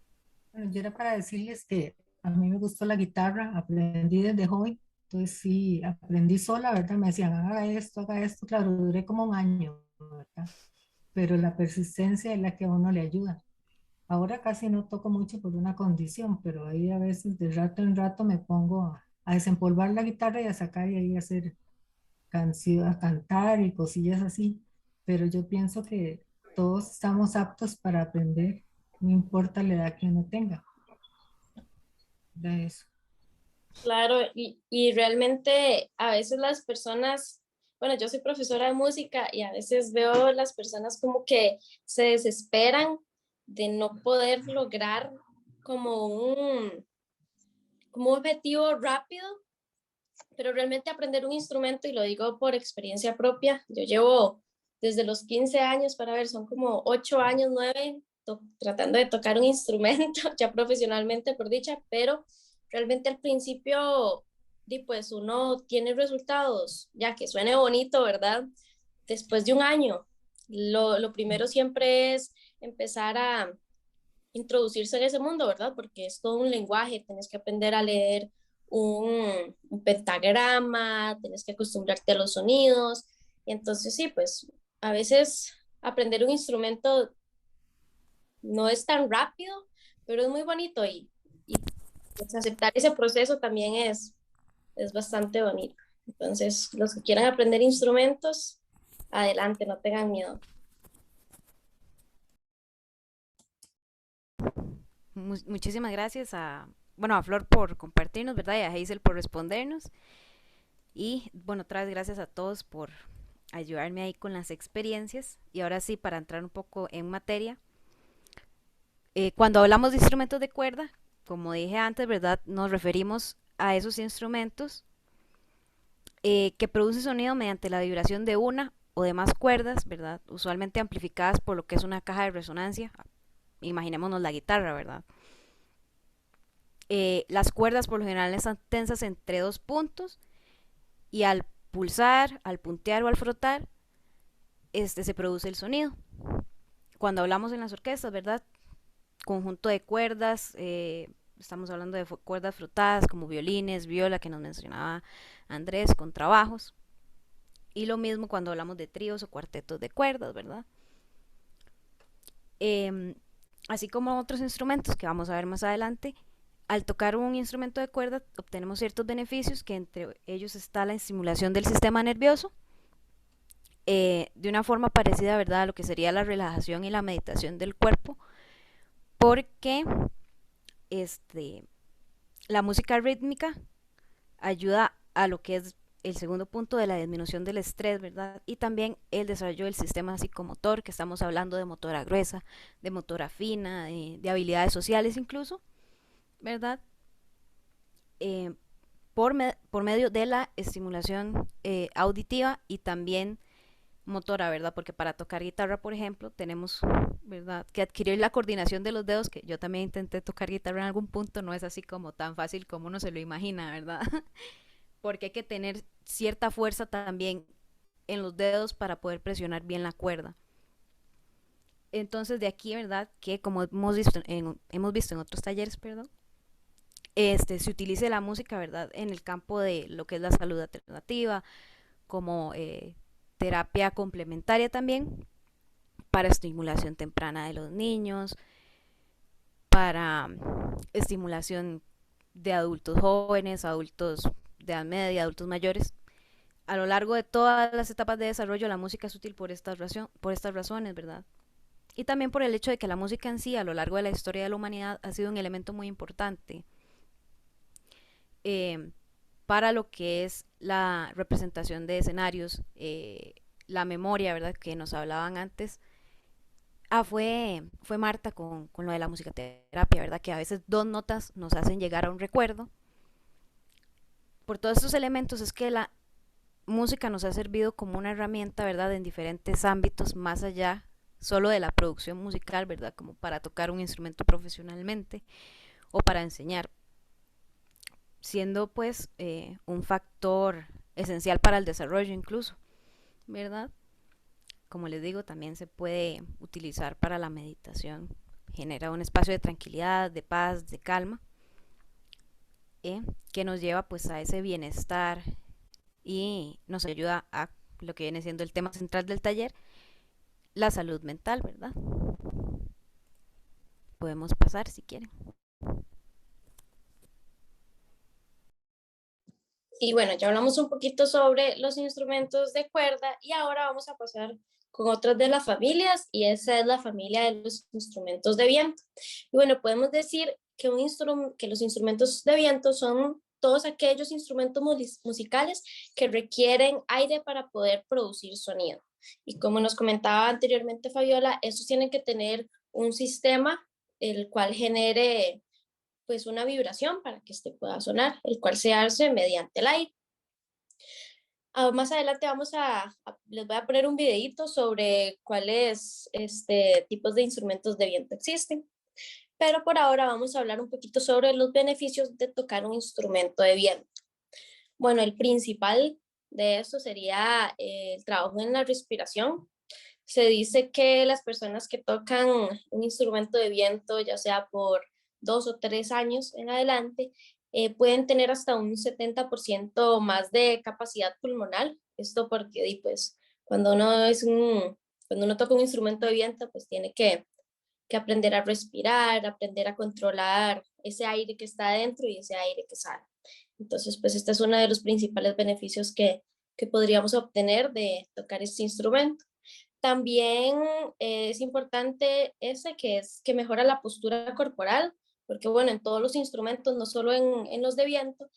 Bueno, yo era para decirles que a mí me gustó la guitarra, aprendí desde joven, entonces sí, aprendí sola, ¿verdad? Me decían, haga esto, claro, duré como un año, ¿verdad? Pero la persistencia es la que a uno le ayuda. Ahora casi no toco mucho por una condición, pero ahí a veces de rato en rato me pongo a desempolvar la guitarra y a sacar y ahí a hacer canciones, a cantar y cosillas así. Pero yo pienso que todos estamos aptos para aprender, no importa la edad que uno tenga. De eso. Claro, y realmente a veces las personas, bueno, yo soy profesora de música y a veces veo las personas como que se desesperan de no poder lograr como como un objetivo rápido, pero realmente aprender un instrumento, y lo digo por experiencia propia, yo llevo desde los 15 años, para ver, son como 8 años, 9, tratando de tocar un instrumento, ya profesionalmente por dicha, pero realmente al principio, pues uno tiene resultados, ya que suene bonito, ¿verdad? Después de un año, lo primero siempre es empezar a introducirse en ese mundo, ¿verdad? Porque es todo un lenguaje, tienes que aprender a leer un pentagrama, tienes que acostumbrarte a los sonidos, y entonces sí, pues a veces aprender un instrumento no es tan rápido, pero es muy bonito y pues, aceptar ese proceso también es bastante bonito. Entonces, los que quieran aprender instrumentos, adelante, no tengan miedo. Muchísimas gracias a Flor por compartirnos, ¿verdad? Y a Hazel por respondernos. Y bueno, otra vez gracias a todos por ayudarme ahí con las experiencias. Y ahora sí, para entrar un poco en materia, cuando hablamos de instrumentos de cuerda, como dije antes, ¿verdad? Nos referimos a esos instrumentos que producen sonido mediante la vibración de una o de más cuerdas, ¿verdad? Usualmente amplificadas por lo que es una caja de resonancia. Imaginémonos la guitarra, ¿verdad? Las cuerdas por lo general están tensas entre dos puntos y al pulsar, al puntear o al frotar, se produce el sonido. Cuando hablamos en las orquestas, ¿verdad? Conjunto de cuerdas, estamos hablando de cuerdas frotadas como violines, viola, que nos mencionaba Andrés, con trabajos. Y lo mismo cuando hablamos de tríos o cuartetos de cuerdas, ¿verdad? Así como otros instrumentos que vamos a ver más adelante, al tocar un instrumento de cuerda obtenemos ciertos beneficios, que entre ellos está la estimulación del sistema nervioso, de una forma parecida, ¿verdad?, a lo que sería la relajación y la meditación del cuerpo, porque la música rítmica ayuda a lo que es el segundo punto de la disminución del estrés, ¿verdad? Y también el desarrollo del sistema psicomotor, que estamos hablando de motora gruesa, de motora fina, de habilidades sociales incluso, ¿verdad? Por medio de la estimulación auditiva y también motora, ¿verdad? Porque para tocar guitarra, por ejemplo, tenemos, ¿verdad?, que adquirir la coordinación de los dedos, que yo también intenté tocar guitarra en algún punto, no es así como tan fácil como uno se lo imagina, ¿verdad? Porque hay que tener cierta fuerza también en los dedos para poder presionar bien la cuerda. Entonces de aquí, ¿verdad?, que como hemos visto en otros talleres, perdón, se utilice la música, ¿verdad?, en el campo de lo que es la salud alternativa, como terapia complementaria también, para estimulación temprana de los niños, para estimulación de adultos jóvenes, adultos de edad media, adultos mayores. A lo largo de todas las etapas de desarrollo, la música es útil por estas razones, ¿verdad? Y también por el hecho de que la música en sí, a lo largo de la historia de la humanidad, ha sido un elemento muy importante para lo que es la representación de escenarios, la memoria, ¿verdad?, que nos hablaban antes. Fue Marta con lo de la musicoterapia, ¿verdad?, que a veces 2 notas nos hacen llegar a un recuerdo. Por todos estos elementos es que la música nos ha servido como una herramienta, ¿verdad?, en diferentes ámbitos, más allá solo de la producción musical, ¿verdad?, como para tocar un instrumento profesionalmente o para enseñar, siendo pues un factor esencial para el desarrollo incluso, ¿verdad? Como les digo, también se puede utilizar para la meditación, genera un espacio de tranquilidad, de paz, de calma, que nos lleva pues a ese bienestar y nos ayuda a lo que viene siendo el tema central del taller, la salud mental, ¿verdad? Podemos pasar si quieren. Y bueno, ya hablamos un poquito sobre los instrumentos de cuerda y ahora vamos a pasar con otras de las familias, y esa es la familia de los instrumentos de viento. Y bueno, podemos decir que, que los instrumentos de viento son todos aquellos instrumentos musicales que requieren aire para poder producir sonido. Y como nos comentaba anteriormente Fabiola, estos tienen que tener un sistema el cual genere pues una vibración para que este pueda sonar, el cual se hace mediante el aire. Más adelante les voy a poner un videito sobre cuáles tipos de instrumentos de viento existen. Pero por ahora vamos a hablar un poquito sobre los beneficios de tocar un instrumento de viento. Bueno, el principal de esto sería el trabajo en la respiración. Se dice que las personas que tocan un instrumento de viento, ya sea por 2 o 3 años en adelante, pueden tener hasta un 70% más de capacidad pulmonar. Esto porque pues, cuando uno toca un instrumento de viento, pues tiene que aprender a respirar, aprender a controlar ese aire que está adentro y ese aire que sale. Entonces, pues este es uno de los principales beneficios que podríamos obtener de tocar este instrumento. También es importante que mejora la postura corporal, porque bueno, en todos los instrumentos, no solo en los de viento,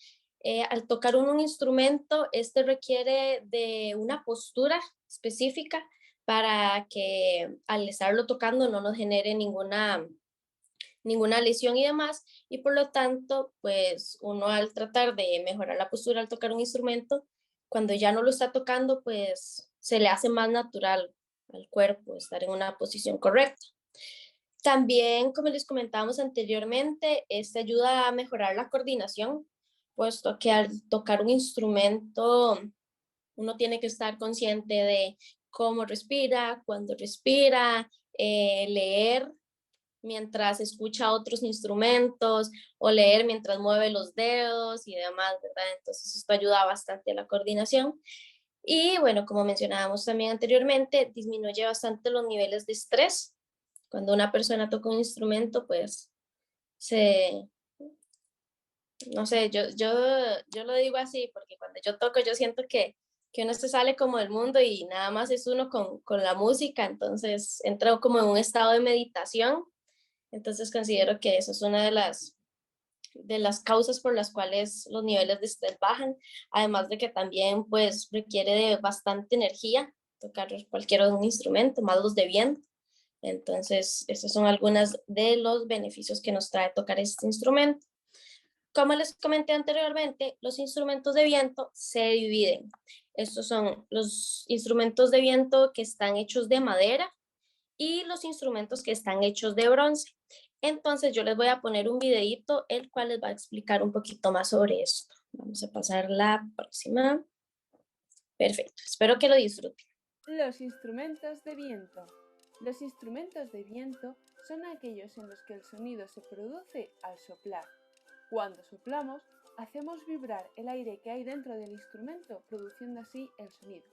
al tocar un instrumento, requiere de una postura específica para que al estarlo tocando no nos genere ninguna lesión y demás, y por lo tanto, pues uno al tratar de mejorar la postura al tocar un instrumento, cuando ya no lo está tocando, pues se le hace más natural al cuerpo estar en una posición correcta. También, como les comentábamos anteriormente, ayuda a mejorar la coordinación, puesto que al tocar un instrumento uno tiene que estar consciente de cómo respira, cuándo respira, leer mientras escucha otros instrumentos o leer mientras mueve los dedos y demás, ¿verdad? Entonces esto ayuda bastante a la coordinación. Y bueno, como mencionábamos también anteriormente, disminuye bastante los niveles de estrés. Cuando una persona toca un instrumento, pues no sé, yo lo digo así, porque cuando yo toco yo siento que uno se sale como del mundo y nada más es uno con la música, entonces entra como en un estado de meditación. Entonces considero que eso es una de las causas por las cuales los niveles de estrés bajan, además de que también pues requiere de bastante energía tocar cualquier un instrumento, más los de viento. Entonces, esos son algunos de los beneficios que nos trae tocar este instrumento. Como les comenté anteriormente, los instrumentos de viento se dividen. Estos son los instrumentos de viento que están hechos de madera y los instrumentos que están hechos de bronce. Entonces yo les voy a poner un videito el cual les va a explicar un poquito más sobre esto. Vamos a pasar la próxima. Perfecto, espero que lo disfruten. Los instrumentos de viento. Los instrumentos de viento son aquellos en los que el sonido se produce al soplar. Cuando soplamos, hacemos vibrar el aire que hay dentro del instrumento, produciendo así el sonido.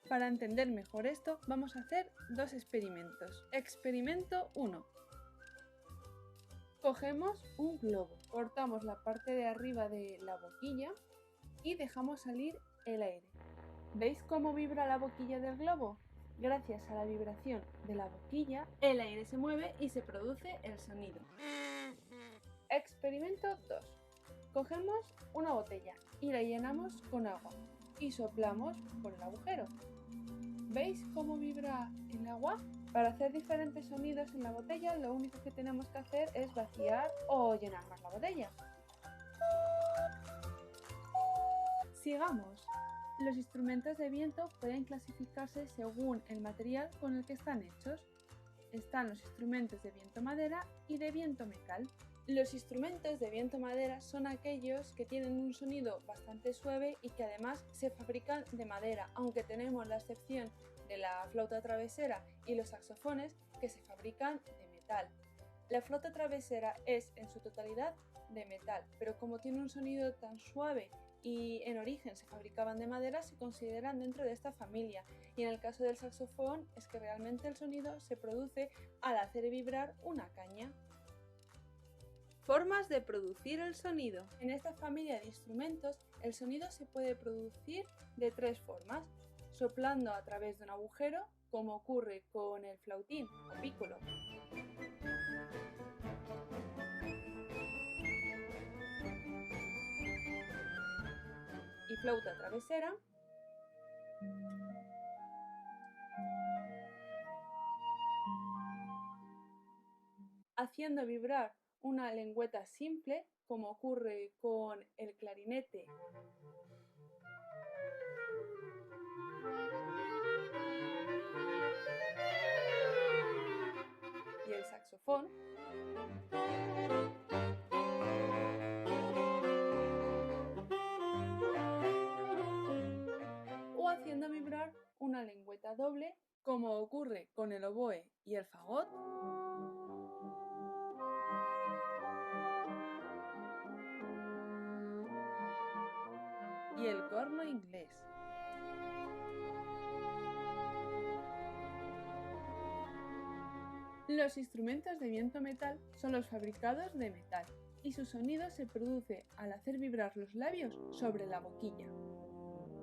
Para entender mejor esto, vamos a hacer dos experimentos. Experimento 1. Cogemos un globo, cortamos la parte de arriba de la boquilla y dejamos salir el aire. ¿Veis cómo vibra la boquilla del globo? Gracias a la vibración de la boquilla, el aire se mueve y se produce el sonido. Experimento 2. Cogemos una botella y la llenamos con agua y soplamos por el agujero. ¿Veis cómo vibra el agua? Para hacer diferentes sonidos en la botella, lo único que tenemos que hacer es vaciar o llenar más la botella. Sigamos. Los instrumentos de viento pueden clasificarse según el material con el que están hechos. Están los instrumentos de viento madera y de viento metal. Los instrumentos de viento madera son aquellos que tienen un sonido bastante suave y que además se fabrican de madera, aunque tenemos la excepción de la flauta travesera y los saxofones que se fabrican de metal. La flauta travesera es en su totalidad de metal, pero como tiene un sonido tan suave y en origen se fabricaban de madera, se consideran dentro de esta familia. Y en el caso del saxofón es que realmente el sonido se produce al hacer vibrar una caña. Formas de producir el sonido. En esta familia de instrumentos, el sonido se puede producir de tres formas: soplando a través de un agujero, como ocurre con el flautín o pícolo, y flauta travesera, haciendo vibrar una lengüeta simple, como ocurre con el clarinete y el saxofón, o haciendo vibrar una lengüeta doble, como ocurre con el oboe y el fagot, y el corno inglés. Los instrumentos de viento metal son los fabricados de metal y su sonido se produce al hacer vibrar los labios sobre la boquilla.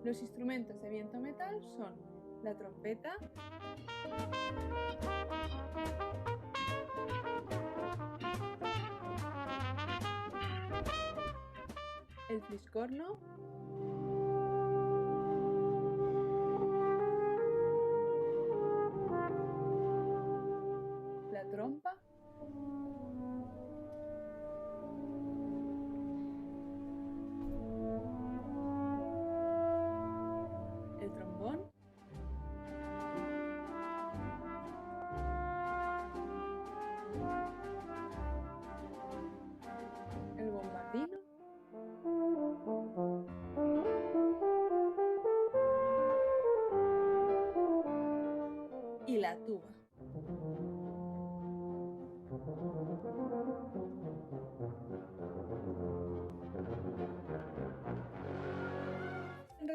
Los instrumentos de viento metal son la trompeta, el fliscorno, la trompa, el trombón, el bombardino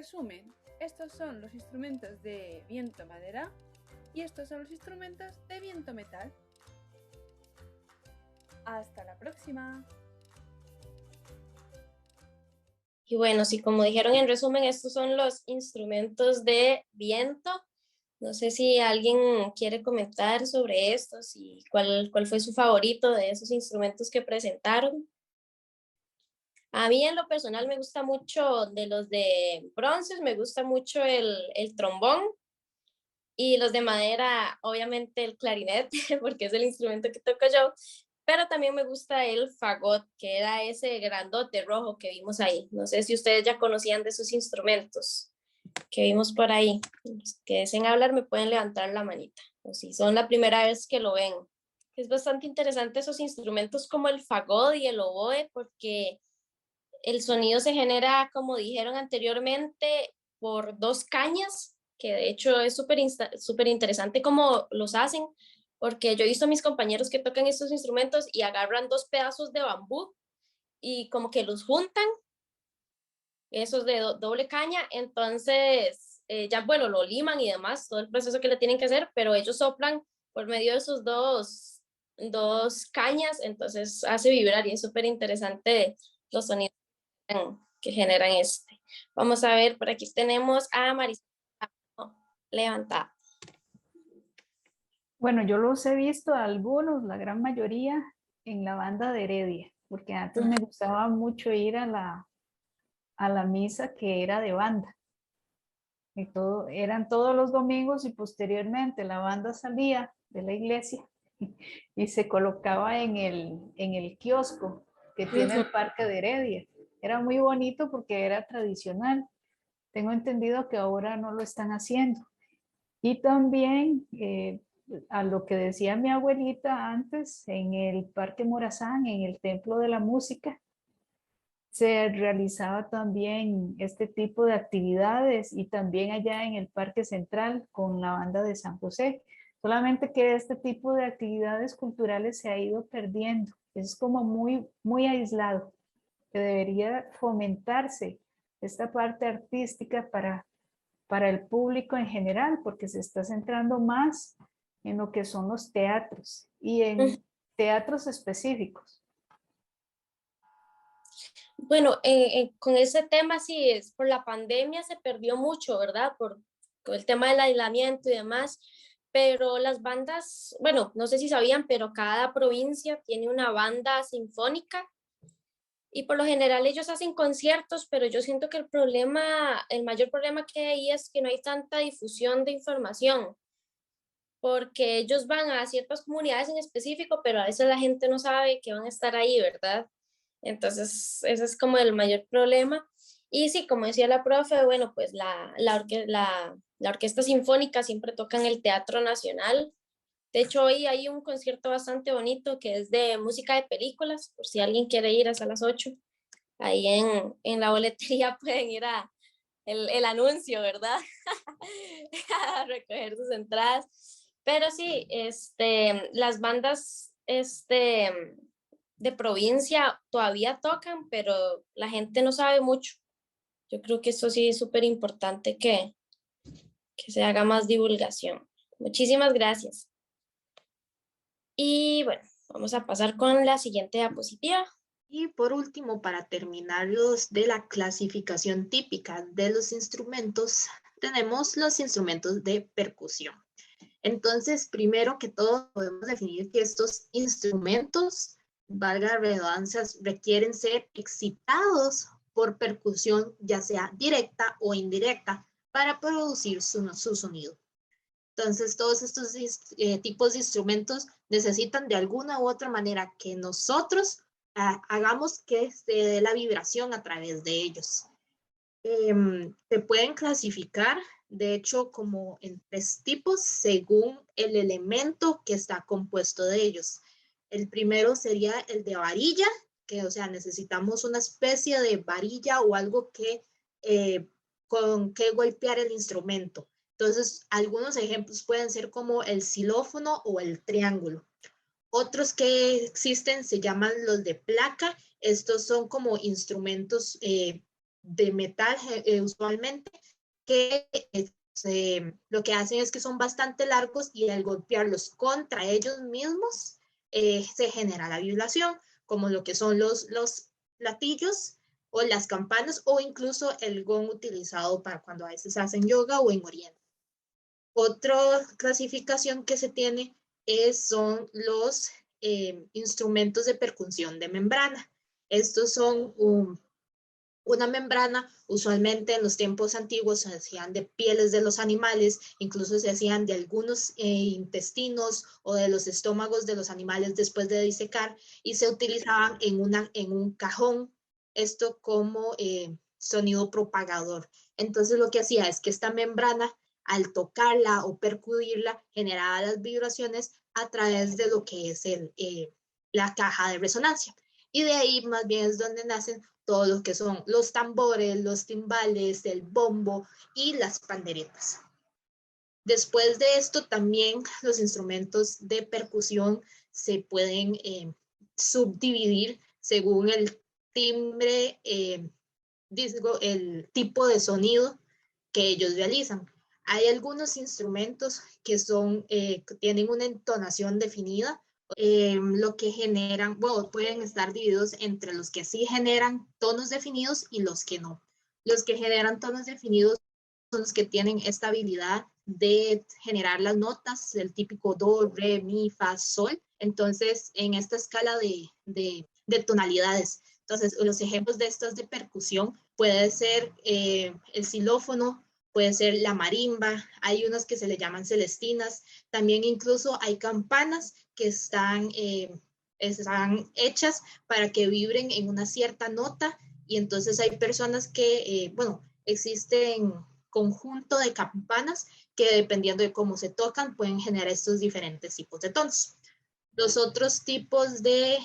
resumen, estos son los instrumentos de viento madera y estos son los instrumentos de viento metal. Hasta la próxima. Y bueno, sí, como dijeron en resumen, estos son los instrumentos de viento. No sé si alguien quiere comentar sobre estos y cuál fue su favorito de esos instrumentos que presentaron. A mí en lo personal me gusta mucho de los de bronces, me gusta mucho el trombón y los de madera, obviamente el clarinete, porque es el instrumento que toco yo, pero también me gusta el fagot, que era ese grandote rojo que vimos ahí. No sé si ustedes ya conocían de esos instrumentos que vimos por ahí. Los que deseen hablar me pueden levantar la manita, o si son la primera vez que lo ven. Es bastante interesante esos instrumentos como el fagot y el oboe, porque el sonido se genera, como dijeron anteriormente, por dos cañas, que de hecho es súper interesante cómo los hacen, porque yo he visto a mis compañeros que tocan estos instrumentos y agarran dos pedazos de bambú y como que los juntan, esos de doble caña, entonces ya bueno, lo liman y demás, todo el proceso que le tienen que hacer, pero ellos soplan por medio de esos dos cañas, entonces hace vibrar y es súper interesante los sonidos que generan este. Vamos a ver, por aquí tenemos a Marisol levantada. Bueno, yo los he visto algunos, la gran mayoría, en la banda de Heredia, porque antes me gustaba mucho ir a la misa que era de banda. Y eran todos los domingos y posteriormente la banda salía de la iglesia y se colocaba en el kiosco que tiene el Parque de Heredia. Era muy bonito porque era tradicional. Tengo entendido que ahora no lo están haciendo. Y también a lo que decía mi abuelita antes, en el Parque Morazán, en el Templo de la Música, se realizaba también este tipo de actividades y también allá en el Parque Central con la banda de San José. Solamente que este tipo de actividades culturales se ha ido perdiendo. Es como muy, muy aislado, que debería fomentarse esta parte artística para el público en general, porque se está centrando más en lo que son los teatros y en teatros específicos. Bueno, con ese tema sí, es por la pandemia se perdió mucho, ¿verdad? Por el tema del aislamiento y demás, pero las bandas, bueno, no sé si sabían, pero cada provincia tiene una banda sinfónica y por lo general ellos hacen conciertos, pero yo siento que el mayor problema que hay es que no hay tanta difusión de información, porque ellos van a ciertas comunidades en específico, pero a veces la gente no sabe que van a estar ahí, ¿verdad? Entonces, ese es como el mayor problema. Y sí, como decía la profe, bueno, pues la Orquesta Sinfónica siempre toca en el Teatro Nacional. De hecho, hoy hay un concierto bastante bonito que es de música de películas, por si alguien quiere ir hasta las 8. Ahí en la boletería pueden ir a el anuncio, ¿verdad? A recoger sus entradas. Pero sí, las bandas de provincia todavía tocan, pero la gente no sabe mucho. Yo creo que eso sí es súper importante que se haga más divulgación. Muchísimas gracias. Y bueno, vamos a pasar con la siguiente diapositiva. Y por último, para terminar los de la clasificación típica de los instrumentos, tenemos los instrumentos de percusión. Entonces, primero que todo, podemos definir que estos instrumentos, valga la redundancia, requieren ser excitados por percusión, ya sea directa o indirecta, para producir su sonido. Entonces, todos estos tipos de instrumentos necesitan de alguna u otra manera que nosotros hagamos que se dé la vibración a través de ellos. Se pueden clasificar, de hecho, como en 3 tipos según el elemento que está compuesto de ellos. El primero sería el de varilla, que, o sea, necesitamos una especie de varilla o algo con que golpear el instrumento. Entonces, algunos ejemplos pueden ser como el xilófono o el triángulo. Otros que existen se llaman los de placa. Estos son como instrumentos de metal usualmente, que lo que hacen es que son bastante largos y al golpearlos contra ellos mismos se genera la vibración, como lo que son los platillos o las campanas o incluso el gong utilizado para cuando a veces hacen yoga o en Oriente. Otra clasificación que se tiene son los instrumentos de percusión de membrana. Estos son una membrana, usualmente en los tiempos antiguos se hacían de pieles de los animales, incluso se hacían de algunos intestinos o de los estómagos de los animales después de disecar y se utilizaban en un cajón, esto como sonido propagador. Entonces lo que hacía es que esta membrana, al tocarla o percudirla, generaba las vibraciones a través de lo que es la caja de resonancia. Y de ahí más bien es donde nacen todo lo que son los tambores, los timbales, el bombo y las panderetas. Después de esto también los instrumentos de percusión se pueden subdividir según el timbre, el tipo de sonido que ellos realizan. Hay algunos instrumentos que tienen una entonación definida, lo que generan, bueno, pueden estar divididos entre los que sí generan tonos definidos y los que no. Los que generan tonos definidos son los que tienen esta habilidad de generar las notas, el típico do, re, mi, fa, sol. Entonces, en esta escala de tonalidades. Entonces, los ejemplos de estas de percusión puede ser el xilófono, puede ser la marimba, hay unos que se le llaman celestinas, también incluso hay campanas que están hechas para que vibren en una cierta nota y entonces hay personas que, bueno, existen conjunto de campanas que dependiendo de cómo se tocan pueden generar estos diferentes tipos de tonos. Los otros tipos de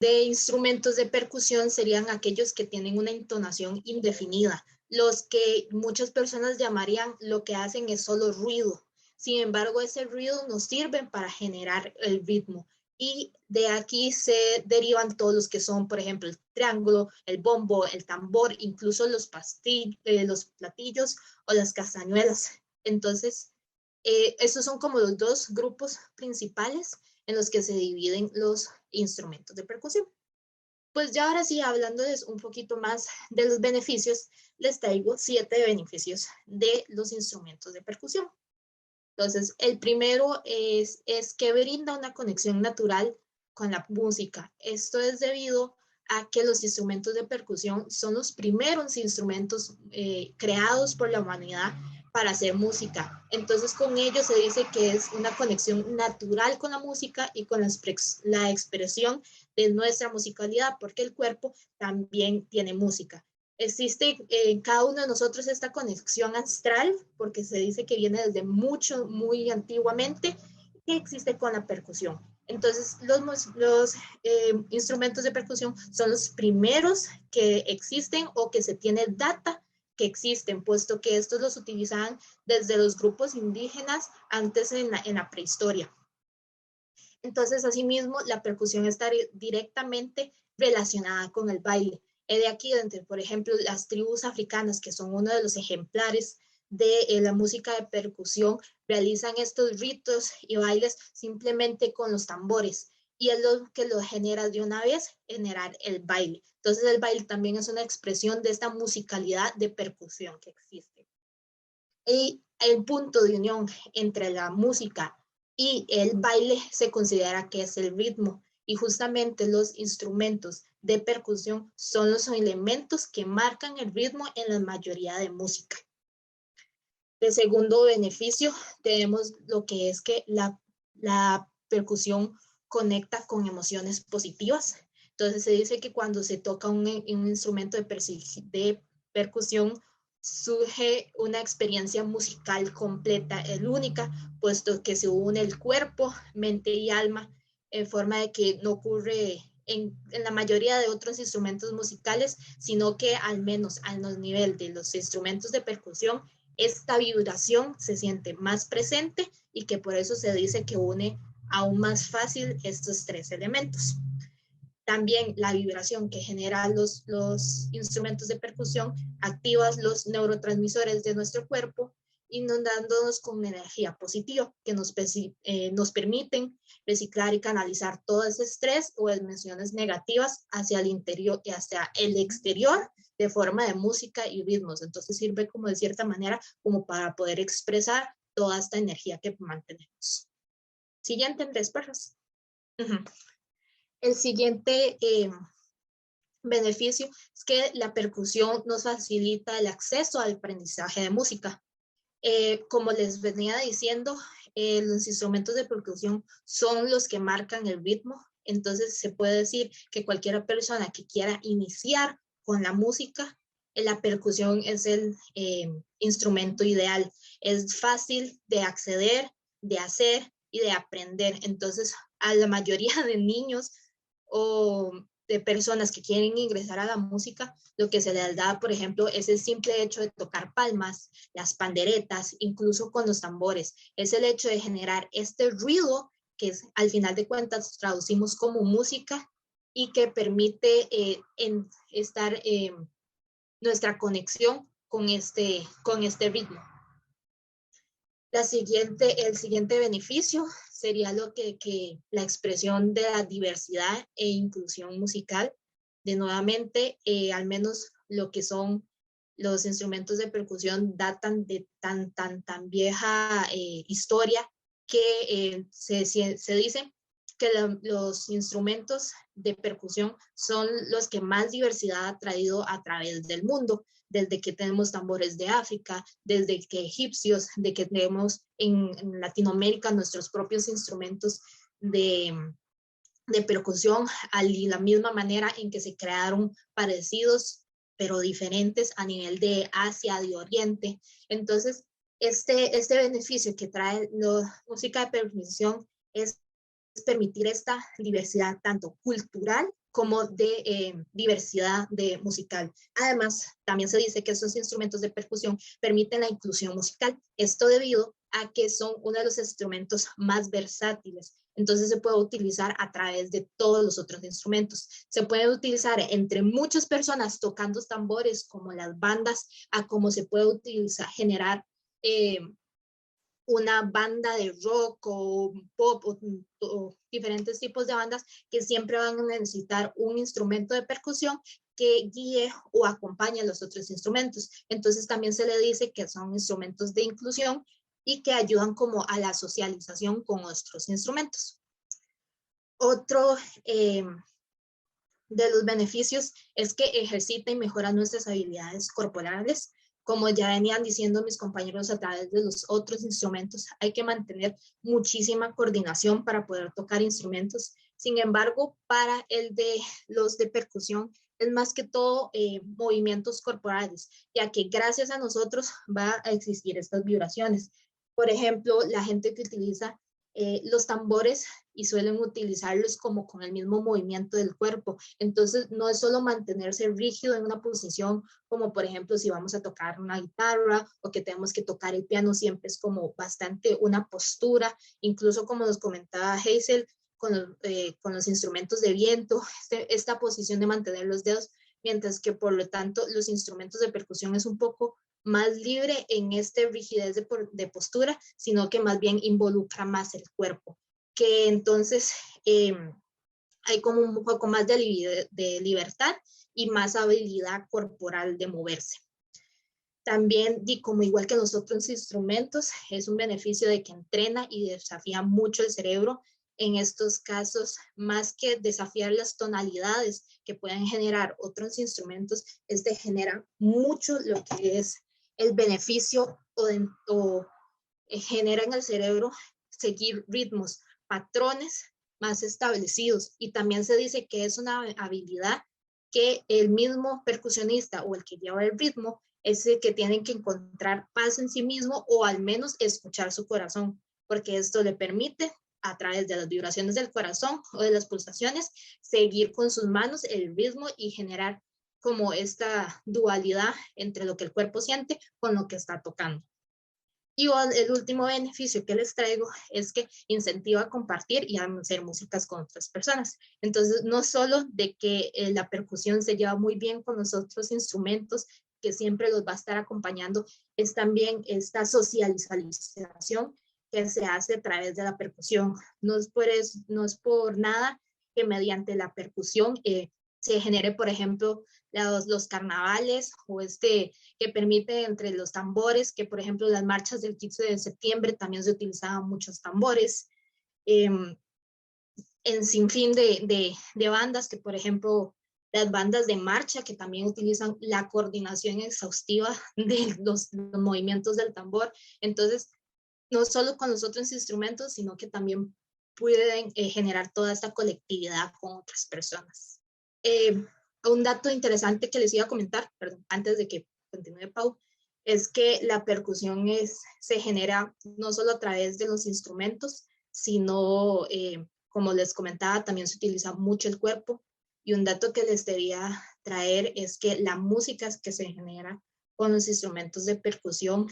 instrumentos de percusión serían aquellos que tienen una entonación indefinida, los que muchas personas llamarían lo que hacen es solo ruido. Sin embargo, ese ruido nos sirve para generar el ritmo y de aquí se derivan todos los que son, por ejemplo, el triángulo, el bombo, el tambor, incluso los platillos o las castañuelas. Entonces, estos son como los dos grupos principales en los que se dividen los instrumentos de percusión. Pues ya ahora sí, hablándoles un poquito más de los beneficios, les traigo 7 beneficios de los instrumentos de percusión. Entonces, el primero es que brinda una conexión natural con la música. Esto es debido a que los instrumentos de percusión son los primeros instrumentos creados por la humanidad para hacer música. Entonces, con ello se dice que es una conexión natural con la música y con la expresión de nuestra musicalidad, porque el cuerpo también tiene música. Existe en cada uno de nosotros esta conexión astral, porque se dice que viene desde muy antiguamente, que existe con la percusión. Entonces, los instrumentos de percusión son los primeros que existen o que se tiene data que existen, puesto que estos los utilizaban desde los grupos indígenas antes en la prehistoria. Entonces, asimismo, la percusión está directamente relacionada con el baile. De aquí, por ejemplo, las tribus africanas, que son uno de los ejemplares de la música de percusión, realizan estos ritos y bailes simplemente con los tambores. Y es lo que lo genera de una vez, generar el baile. Entonces, el baile también es una expresión de esta musicalidad de percusión que existe. Y el punto de unión entre la música y el baile se considera que es el ritmo. Y justamente los instrumentos de percusión son los elementos que marcan el ritmo en la mayoría de música. De segundo beneficio, tenemos lo que es que la percusión conecta con emociones positivas. Entonces se dice que cuando se toca un instrumento de percusión, surge una experiencia musical completa, única, puesto que se une el cuerpo, mente y alma, en forma de que no ocurre en la mayoría de otros instrumentos musicales, sino que al menos al nivel de los instrumentos de percusión, esta vibración se siente más presente y que por eso se dice que une aún más fácil estos 3 elementos. También la vibración que generan los instrumentos de percusión activa los neurotransmisores de nuestro cuerpo, inundándonos con energía positiva que nos permiten reciclar y canalizar todo ese estrés o emociones negativas hacia el interior y hacia el exterior de forma de música y ritmos. Entonces sirve como de cierta manera como para poder expresar toda esta energía que mantenemos. Siguiente, Andrés, porras. El siguiente beneficio es que la percusión nos facilita el acceso al aprendizaje de música. Como les venía diciendo, los instrumentos de percusión son los que marcan el ritmo. Entonces se puede decir que cualquier persona que quiera iniciar con la música, la percusión es el instrumento ideal. Es fácil de acceder, de hacer y de aprender. Entonces a la mayoría de niños o de personas que quieren ingresar a la música, lo que se les da, por ejemplo, es el simple hecho de tocar palmas, las panderetas, incluso con los tambores. Es el hecho de generar este ruido que es, al final de cuentas traducimos como música y que permite estar nuestra conexión con este ritmo. El siguiente beneficio sería que la expresión de la diversidad e inclusión musical. De nuevamente, al menos lo que son los instrumentos de percusión datan de tan vieja historia que se dice que los instrumentos de percusión son los que más diversidad ha traído a través del mundo, desde que tenemos tambores de África, desde que egipcios, de que tenemos en Latinoamérica nuestros propios instrumentos de percusión, y la misma manera en que se crearon parecidos, pero diferentes a nivel de Asia, de Oriente. Entonces, este beneficio que trae la música de percusión es permitir esta diversidad tanto cultural como de diversidad musical. Además, también se dice que estos instrumentos de percusión permiten la inclusión musical. Esto debido a que son uno de los instrumentos más versátiles. Entonces se puede utilizar a través de todos los otros instrumentos. Se puede utilizar entre muchas personas tocando tambores como las bandas, a como se puede utilizar, generar una banda de rock o pop o diferentes tipos de bandas que siempre van a necesitar un instrumento de percusión que guíe o acompañe a los otros instrumentos. Entonces también se le dice que son instrumentos de inclusión y que ayudan como a la socialización con otros instrumentos. Otro de los beneficios es que ejercita y mejora nuestras habilidades corporales. Como ya venían diciendo mis compañeros a través de los otros instrumentos, hay que mantener muchísima coordinación para poder tocar instrumentos. Sin embargo, para los de percusión, es más que todo movimientos corporales, ya que gracias a nosotros va a existir estas vibraciones. Por ejemplo, la gente que utiliza los tambores y suelen utilizarlos como con el mismo movimiento del cuerpo. Entonces no es solo mantenerse rígido en una posición, como por ejemplo si vamos a tocar una guitarra o que tenemos que tocar el piano, siempre es como bastante una postura, incluso como nos comentaba Hazel, con los instrumentos de viento, esta posición de mantener los dedos, mientras que por lo tanto los instrumentos de percusión es un poco más libre en esta rigidez de postura, sino que más bien involucra más el cuerpo, que entonces hay como un poco más de libertad y más habilidad corporal de moverse. También, como igual que los otros instrumentos, es un beneficio de que entrena y desafía mucho el cerebro. En estos casos, más que desafiar las tonalidades que pueden generar otros instrumentos, genera mucho lo que es el beneficio o genera en el cerebro seguir ritmos, patrones más establecidos. Y también se dice que es una habilidad que el mismo percusionista o el que lleva el ritmo es el que tiene que encontrar paz en sí mismo o al menos escuchar su corazón, porque esto le permite a través de las vibraciones del corazón o de las pulsaciones seguir con sus manos el ritmo y generar como esta dualidad entre lo que el cuerpo siente con lo que está tocando. Y el último beneficio que les traigo es que incentiva a compartir y a hacer músicas con otras personas. Entonces, no solo de que la percusión se lleva muy bien con los otros instrumentos, que siempre los va a estar acompañando, es también esta socialización que se hace a través de la percusión. No es por nada que mediante la percusión se genere, por ejemplo, los carnavales o que permite entre los tambores, que por ejemplo las marchas del 15 de septiembre también se utilizaban muchos tambores, en sinfín de bandas, que por ejemplo las bandas de marcha que también utilizan la coordinación exhaustiva de los movimientos del tambor. Entonces, no solo con los otros instrumentos, sino que también pueden generar toda esta colectividad con otras personas. Un dato interesante que les iba a comentar, perdón, antes de que continúe Pau, es que la percusión se genera no solo a través de los instrumentos, sino, como les comentaba, también se utiliza mucho el cuerpo. Y un dato que les debía traer es que la música que se genera con los instrumentos de percusión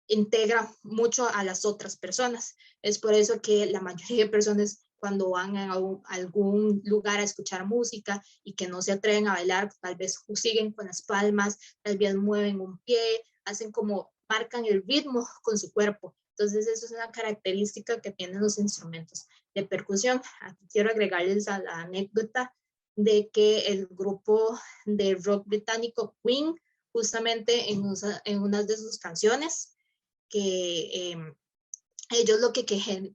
integra mucho a las otras personas. Es por eso que la mayoría de personas cuando van a algún lugar a escuchar música y que no se atreven a bailar, tal vez siguen con las palmas, tal vez mueven un pie, hacen como marcan el ritmo con su cuerpo. Entonces, eso es una característica que tienen los instrumentos de percusión. Aquí quiero agregarles a la anécdota de que el grupo de rock británico Queen, justamente en una de sus canciones, que ellos lo que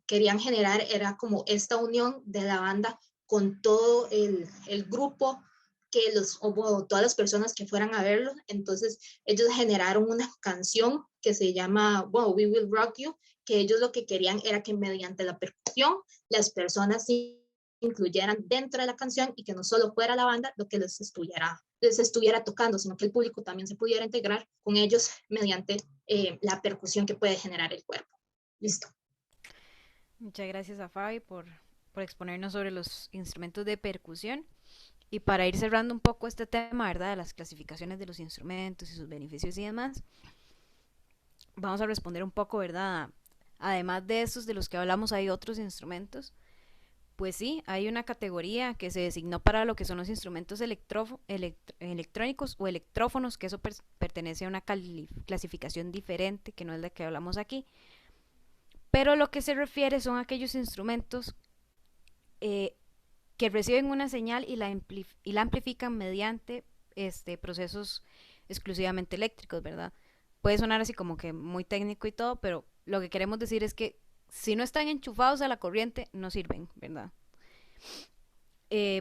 querían generar era como esta unión de la banda con todo el grupo, o todas las personas que fueran a verlo. Entonces ellos generaron una canción que se llama, bueno, We Will Rock You, que ellos lo que querían era que mediante la percusión las personas incluyeran dentro de la canción y que no solo fuera la banda lo que les estuviera tocando, sino que el público también se pudiera integrar con ellos mediante la percusión que puede generar el cuerpo. Listo. Muchas gracias a Fabi por exponernos sobre los instrumentos de percusión. Y para ir cerrando un poco este tema, ¿verdad? De las clasificaciones de los instrumentos y sus beneficios y demás, vamos a responder un poco, ¿verdad? Además de estos de los que hablamos, hay otros instrumentos. Pues sí, hay una categoría que se designó para lo que son los instrumentos electrónicos o electrófonos, que eso pertenece a una clasificación diferente, que no es la que hablamos aquí. Pero lo que se refiere son aquellos instrumentos que reciben una señal y la amplifican mediante procesos exclusivamente eléctricos, ¿verdad? Puede sonar así como que muy técnico y todo, pero lo que queremos decir es que si no están enchufados a la corriente, no sirven, ¿verdad?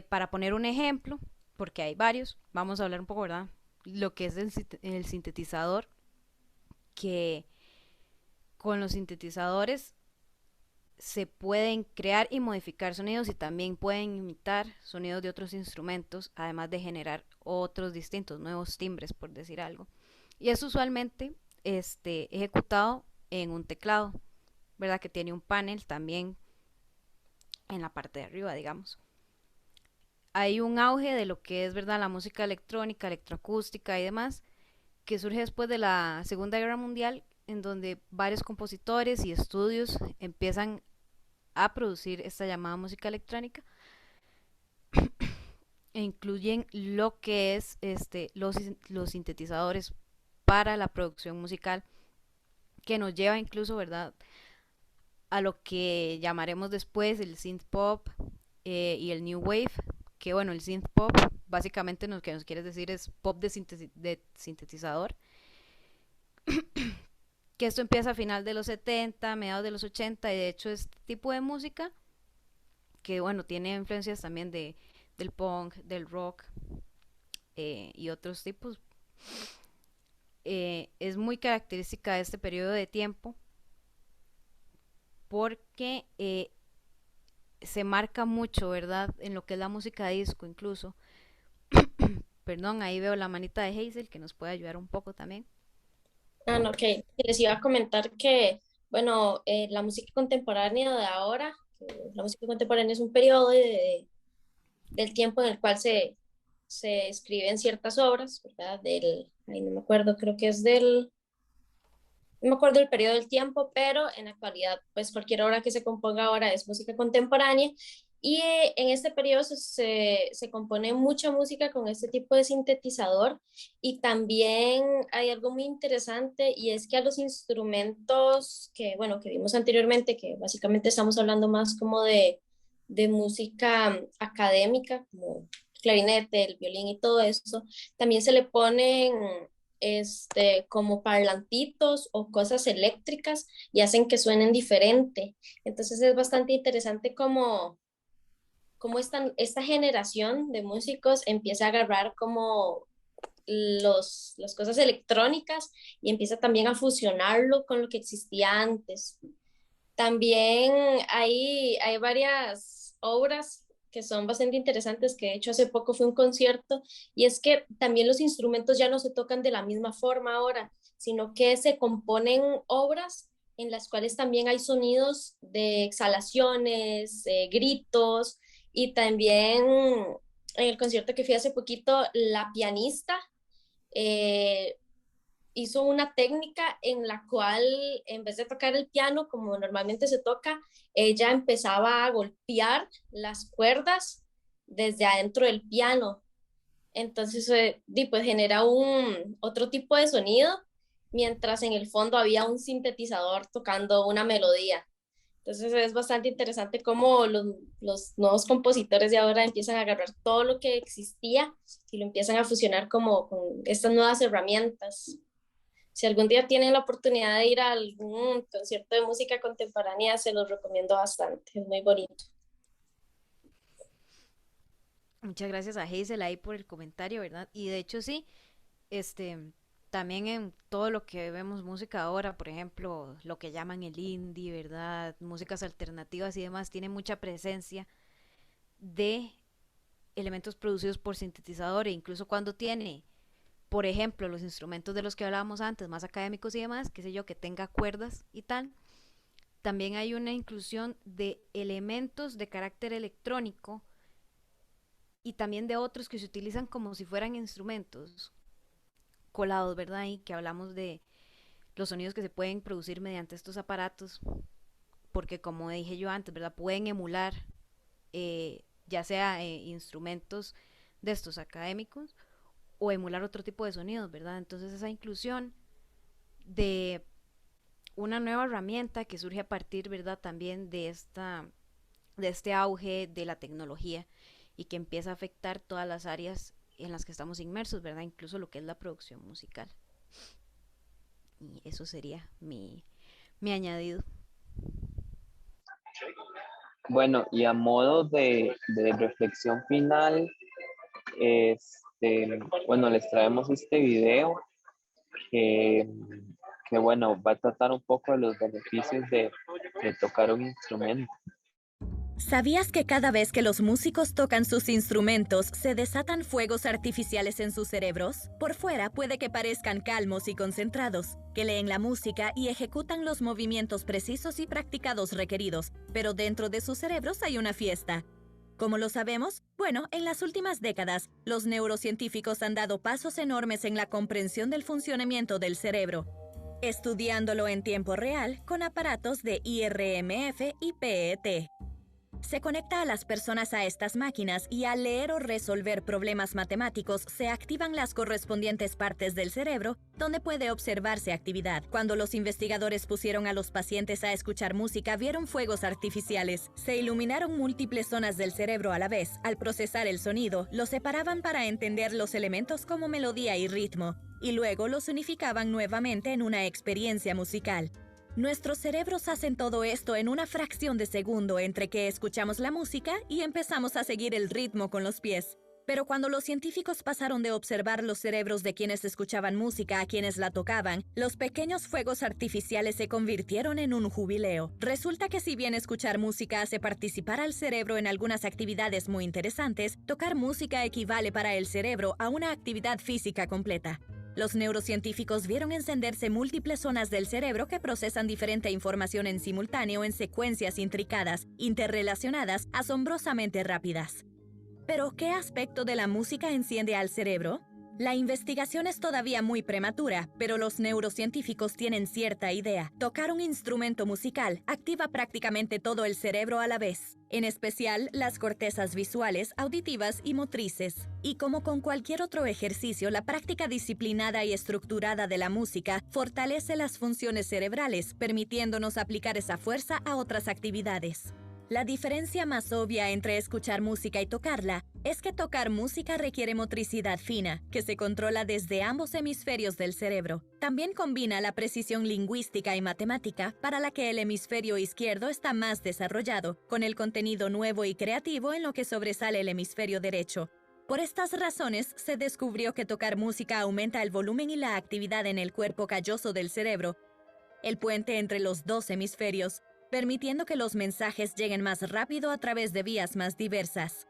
Para poner un ejemplo, porque hay varios, vamos a hablar un poco, ¿verdad? Lo que es el sintetizador, que con los sintetizadores se pueden crear y modificar sonidos y también pueden imitar sonidos de otros instrumentos, además de generar otros distintos, nuevos timbres, por decir algo. Y es usualmente ejecutado en un teclado, ¿verdad? Que tiene un panel también en la parte de arriba, digamos. Hay un auge de lo que es, ¿verdad?, la música electrónica, electroacústica y demás, que surge después de la Segunda Guerra Mundial, en donde varios compositores y estudios empiezan a producir esta llamada música electrónica e incluyen lo que es los sintetizadores para la producción musical, que nos lleva incluso, ¿verdad?, a lo que llamaremos después el synth pop y el new wave, que bueno, el synth pop básicamente lo que nos quiere decir es pop de sintetizador, que esto empieza a final de los 70, mediados de los 80, y de hecho este tipo de música, que bueno, tiene influencias también del punk, del rock y otros tipos, es muy característica de este periodo de tiempo, porque se marca mucho, ¿verdad?, en lo que es la música disco incluso. Perdón, ahí veo la manita de Hazel que nos puede ayudar un poco también. No, ok. Les iba a comentar que, bueno, la música contemporánea de ahora, la música contemporánea es un periodo del tiempo en el cual se escriben ciertas obras, ¿verdad? Ahí no me acuerdo, creo que es del no me acuerdo el periodo del tiempo, pero en la actualidad, pues cualquier obra que se componga ahora es música contemporánea. Y en este periodo se compone mucha música con este tipo de sintetizador. Y también hay algo muy interesante y es que a los instrumentos que, bueno, que vimos anteriormente, que básicamente estamos hablando más como de música académica, como clarinete, el violín y todo eso, también se le ponen como parlantitos o cosas eléctricas y hacen que suenen diferente. Entonces es bastante interesante como esta generación de músicos empieza a agarrar como las cosas electrónicas y empieza también a fusionarlo con lo que existía antes. También hay varias obras que son bastante interesantes, que de hecho hace poco fue un concierto, y es que también los instrumentos ya no se tocan de la misma forma ahora, sino que se componen obras en las cuales también hay sonidos de exhalaciones, gritos, y también en el concierto que fui hace poquito, la pianista eh, hizo una técnica en la cual en vez de tocar el piano como normalmente se toca, ella empezaba a golpear las cuerdas desde adentro del piano. Entonces, pues genera otro tipo de sonido, mientras en el fondo había un sintetizador tocando una melodía. Entonces es bastante interesante cómo los nuevos compositores de ahora empiezan a agarrar todo lo que existía y lo empiezan a fusionar como con estas nuevas herramientas. Si algún día tienen la oportunidad de ir a algún concierto de música contemporánea, se los recomiendo bastante, es muy bonito. Muchas gracias a Hazel ahí por el comentario, ¿verdad? Y de hecho sí, este, también en todo lo que vemos música ahora, por ejemplo, lo que llaman el indie, ¿verdad? Músicas alternativas y demás, tiene mucha presencia de elementos producidos por sintetizador, e incluso cuando tiene, por ejemplo, los instrumentos de los que hablábamos antes, más académicos y demás, qué sé yo, que tenga cuerdas y tal, también hay una inclusión de elementos de carácter electrónico y también de otros que se utilizan como si fueran instrumentos colados, ¿verdad? Y que hablamos de los sonidos que se pueden producir mediante estos aparatos, porque como dije yo antes, ¿verdad? Pueden emular ya sea instrumentos de estos académicos o emular otro tipo de sonidos, ¿verdad? Entonces esa inclusión de una nueva herramienta que surge a partir, ¿verdad? También de este auge de la tecnología y que empieza a afectar todas las áreas en las que estamos inmersos, ¿verdad? Incluso lo que es la producción musical. Y eso sería mi añadido. Bueno, y a modo de reflexión final, bueno, les traemos este video que bueno, va a tratar un poco de los beneficios de tocar un instrumento. ¿Sabías que cada vez que los músicos tocan sus instrumentos se desatan fuegos artificiales en sus cerebros? Por fuera puede que parezcan calmos y concentrados, que leen la música y ejecutan los movimientos precisos y practicados requeridos, pero dentro de sus cerebros hay una fiesta. ¿Cómo lo sabemos? Bueno, en las últimas décadas, los neurocientíficos han dado pasos enormes en la comprensión del funcionamiento del cerebro, estudiándolo en tiempo real con aparatos de IRMF y PET. Se conecta a las personas a estas máquinas y al leer o resolver problemas matemáticos se activan las correspondientes partes del cerebro donde puede observarse actividad. Cuando los investigadores pusieron a los pacientes a escuchar música, vieron fuegos artificiales. Se iluminaron múltiples zonas del cerebro a la vez. Al procesar el sonido, los separaban para entender los elementos como melodía y ritmo, y luego los unificaban nuevamente en una experiencia musical. Nuestros cerebros hacen todo esto en una fracción de segundo entre que escuchamos la música y empezamos a seguir el ritmo con los pies. Pero cuando los científicos pasaron de observar los cerebros de quienes escuchaban música a quienes la tocaban, los pequeños fuegos artificiales se convirtieron en un jubileo. Resulta que si bien escuchar música hace participar al cerebro en algunas actividades muy interesantes, tocar música equivale para el cerebro a una actividad física completa. Los neurocientíficos vieron encenderse múltiples zonas del cerebro que procesan diferente información en simultáneo en secuencias intricadas, interrelacionadas, asombrosamente rápidas. ¿Pero qué aspecto de la música enciende al cerebro? La investigación es todavía muy prematura, pero los neurocientíficos tienen cierta idea. Tocar un instrumento musical activa prácticamente todo el cerebro a la vez, en especial las cortezas visuales, auditivas y motrices. Y como con cualquier otro ejercicio, la práctica disciplinada y estructurada de la música fortalece las funciones cerebrales, permitiéndonos aplicar esa fuerza a otras actividades. La diferencia más obvia entre escuchar música y tocarla es que tocar música requiere motricidad fina, que se controla desde ambos hemisferios del cerebro. También combina la precisión lingüística y matemática, para la que el hemisferio izquierdo está más desarrollado, con el contenido nuevo y creativo en lo que sobresale el hemisferio derecho. Por estas razones, se descubrió que tocar música aumenta el volumen y la actividad en el cuerpo calloso del cerebro, el puente entre los dos hemisferios, permitiendo que los mensajes lleguen más rápido a través de vías más diversas.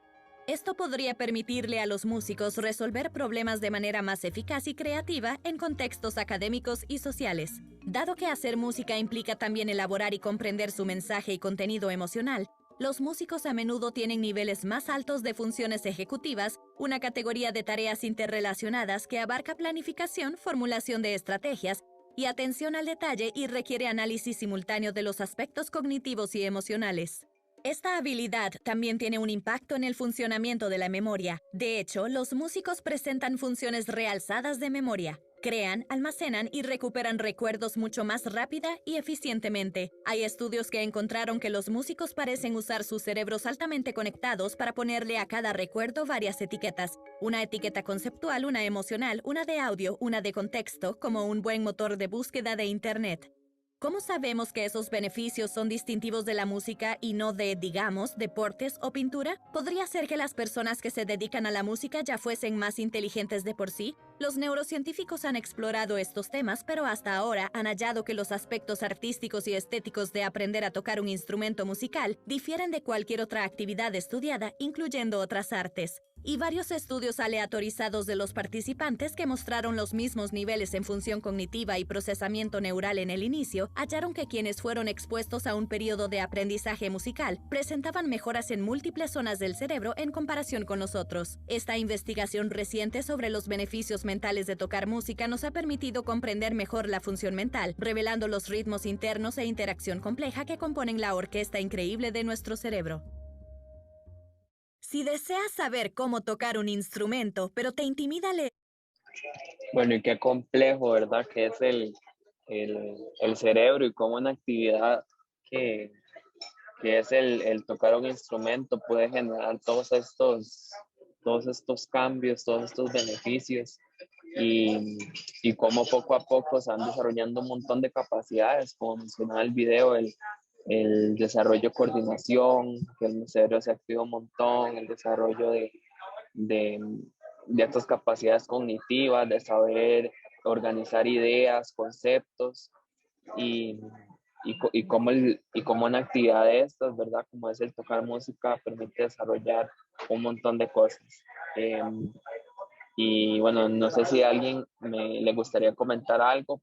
Esto podría permitirle a los músicos resolver problemas de manera más eficaz y creativa en contextos académicos y sociales. Dado que hacer música implica también elaborar y comprender su mensaje y contenido emocional, los músicos a menudo tienen niveles más altos de funciones ejecutivas, una categoría de tareas interrelacionadas que abarca planificación, formulación de estrategias y atención al detalle y requiere análisis simultáneo de los aspectos cognitivos y emocionales. Esta habilidad también tiene un impacto en el funcionamiento de la memoria. De hecho, los músicos presentan funciones realzadas de memoria. Crean, almacenan y recuperan recuerdos mucho más rápida y eficientemente. Hay estudios que encontraron que los músicos parecen usar sus cerebros altamente conectados para ponerle a cada recuerdo varias etiquetas. Una etiqueta conceptual, una emocional, una de audio, una de contexto, como un buen motor de búsqueda de Internet. ¿Cómo sabemos que esos beneficios son distintivos de la música y no de, digamos, deportes o pintura? ¿Podría ser que las personas que se dedican a la música ya fuesen más inteligentes de por sí? Los neurocientíficos han explorado estos temas, pero hasta ahora han hallado que los aspectos artísticos y estéticos de aprender a tocar un instrumento musical difieren de cualquier otra actividad estudiada, incluyendo otras artes. Y varios estudios aleatorizados de los participantes que mostraron los mismos niveles en función cognitiva y procesamiento neural en el inicio, hallaron que quienes fueron expuestos a un periodo de aprendizaje musical presentaban mejoras en múltiples zonas del cerebro en comparación con los otros. Esta investigación reciente sobre los beneficios mentales de tocar música nos ha permitido comprender mejor la función mental, revelando los ritmos internos e interacción compleja que componen la orquesta increíble de nuestro cerebro. Si deseas saber cómo tocar un instrumento, pero te intimida leer... Bueno, y qué complejo, ¿verdad? Que es el cerebro y cómo una actividad que es el tocar un instrumento puede generar todos estos cambios, todos estos beneficios y cómo poco a poco se van desarrollando un montón de capacidades, como mencionaba el video, el desarrollo de coordinación, que el cerebro se activa un montón, el desarrollo de estas capacidades cognitivas, de saber organizar ideas, conceptos y cómo una actividad de estas, ¿verdad? Como es el tocar música, permite desarrollar un montón de cosas. Y bueno, no sé si a alguien le gustaría comentar algo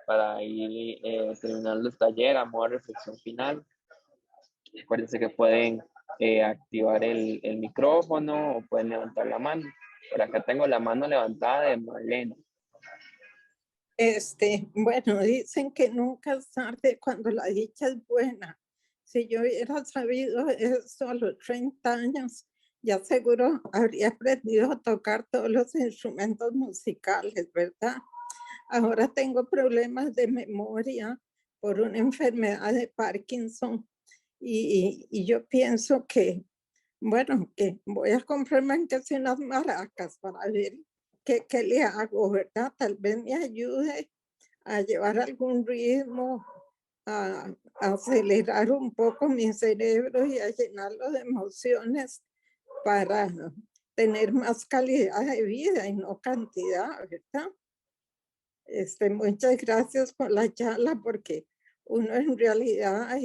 para ir terminando el taller a modo de reflexión final. Acuérdense que pueden activar el micrófono o pueden levantar la mano. Por acá tengo la mano levantada de Marlene. Bueno, dicen que nunca es tarde cuando la dicha es buena. Si yo hubiera sabido esto a los 30 años, ya seguro habría aprendido a tocar todos los instrumentos musicales, ¿verdad? Ahora tengo problemas de memoria por una enfermedad de Parkinson y yo pienso que, bueno, que voy a comprarme aunque sea unas maracas para ver qué le hago, ¿verdad? Tal vez me ayude a llevar algún ritmo, a acelerar un poco mi cerebro y a llenarlo de emociones para tener más calidad de vida y no cantidad, ¿verdad? Muchas gracias por la charla, porque uno en realidad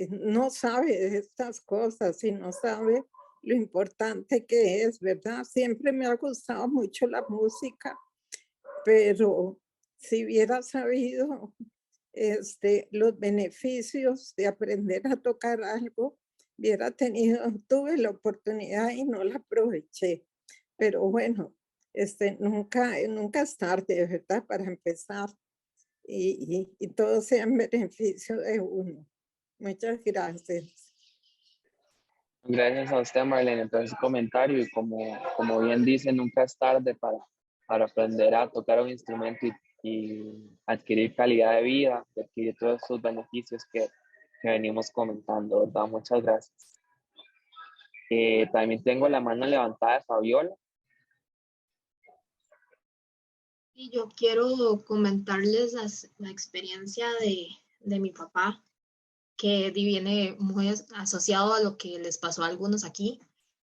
no sabe de estas cosas y no sabe lo importante que es, ¿verdad? Siempre me ha gustado mucho la música, pero si hubiera sabido los beneficios de aprender a tocar algo, tuve la oportunidad y no la aproveché. pero bueno, nunca es tarde, ¿verdad? Para empezar y todo sea en beneficio de uno. Muchas gracias. Gracias a usted, Marlene, por ese comentario y como bien dice, nunca es tarde para aprender a tocar un instrumento y adquirir calidad de vida, y adquirir todos esos beneficios que venimos comentando, ¿verdad? Muchas gracias. También tengo la mano levantada de Fabiola. Y yo quiero comentarles la experiencia de mi papá, que viene muy asociado a lo que les pasó a algunos aquí.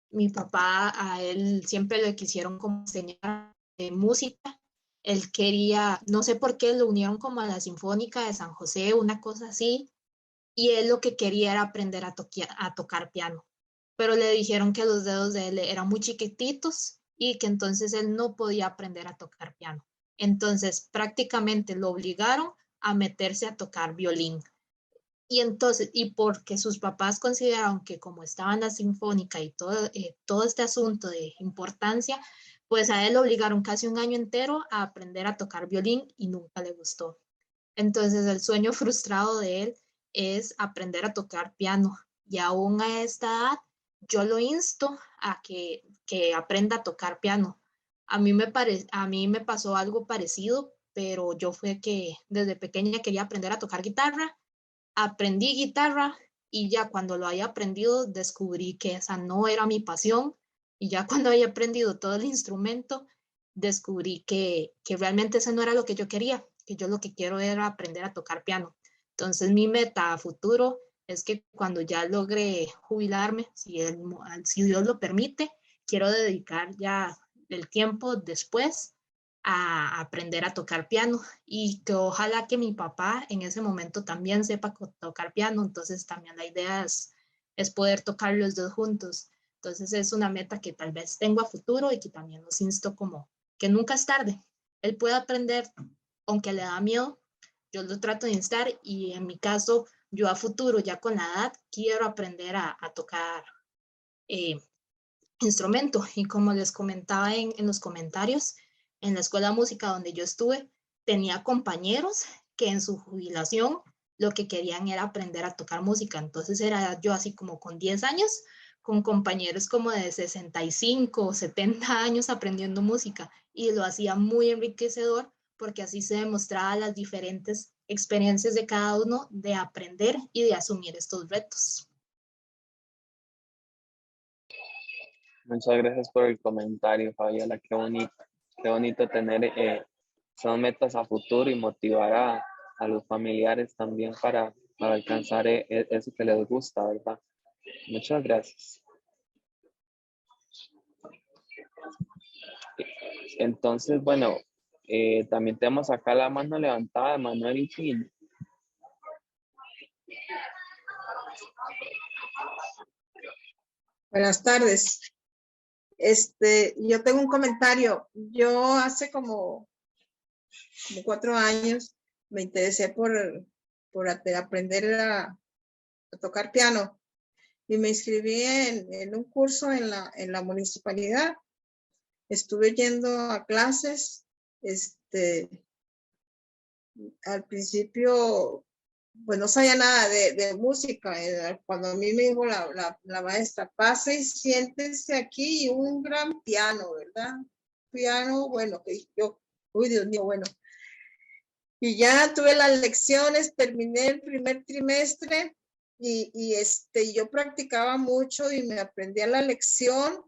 Mi papá, a él siempre le quisieron como enseñar música. Él quería, no sé por qué, lo unieron como a la Sinfónica de San José, una cosa así, y él lo que quería era aprender a tocar piano. Pero le dijeron que los dedos de él eran muy chiquititos y que entonces él no podía aprender a tocar piano. Entonces prácticamente lo obligaron a meterse a tocar violín. Y entonces, y porque sus papás consideraron que como estaba en la Sinfónica y todo este asunto de importancia, pues a él lo obligaron casi un año entero a aprender a tocar violín y nunca le gustó. Entonces el sueño frustrado de él es aprender a tocar piano. Y aún a esta edad, yo lo insto a que aprenda a tocar piano. A mí me pasó algo parecido, pero yo fue que desde pequeña quería aprender a tocar guitarra. Aprendí guitarra y ya cuando lo había aprendido descubrí que esa no era mi pasión, y ya cuando había aprendido todo el instrumento descubrí que realmente ese no era lo que yo quería, que yo lo que quiero era aprender a tocar piano. Entonces mi meta a futuro es que cuando ya logre jubilarme, si Dios lo permite, quiero dedicar ya el tiempo después a aprender a tocar piano, y que ojalá que mi papá en ese momento también sepa tocar piano. Entonces también la idea es poder tocar los dos juntos. Entonces es una meta que tal vez tengo a futuro y que también los insto como que nunca es tarde. Él puede aprender, aunque le da miedo, yo lo trato de instar, y en mi caso, yo a futuro, ya con la edad, quiero aprender a tocar instrumento. Y como les comentaba en los comentarios, en la escuela de música donde yo estuve, tenía compañeros que en su jubilación lo que querían era aprender a tocar música. Entonces era yo así como con 10 años, con compañeros como de 65 o 70 años aprendiendo música, y lo hacía muy enriquecedor porque así se demostraba las diferentes experiencias de cada uno de aprender y de asumir estos retos. Muchas gracias por el comentario, Fabiola. Qué bonito tener son metas a futuro y motivar a los familiares también para alcanzar eso que les gusta, ¿verdad? Muchas gracias. Entonces, bueno, también tenemos acá la mano levantada de Manuel Infino. Buenas tardes. Yo tengo un comentario. Yo hace como 4 años me interesé por aprender a tocar piano, y me inscribí en un curso en la municipalidad. Estuve yendo a clases. Al principio pues no sabía nada de música. Cuando a mí me dijo la maestra, pase y siéntese aquí, y un gran piano, ¿verdad? Piano, bueno, que yo, uy, Dios mío, bueno. Y ya tuve las lecciones, terminé el primer trimestre, y yo practicaba mucho y me aprendía la lección,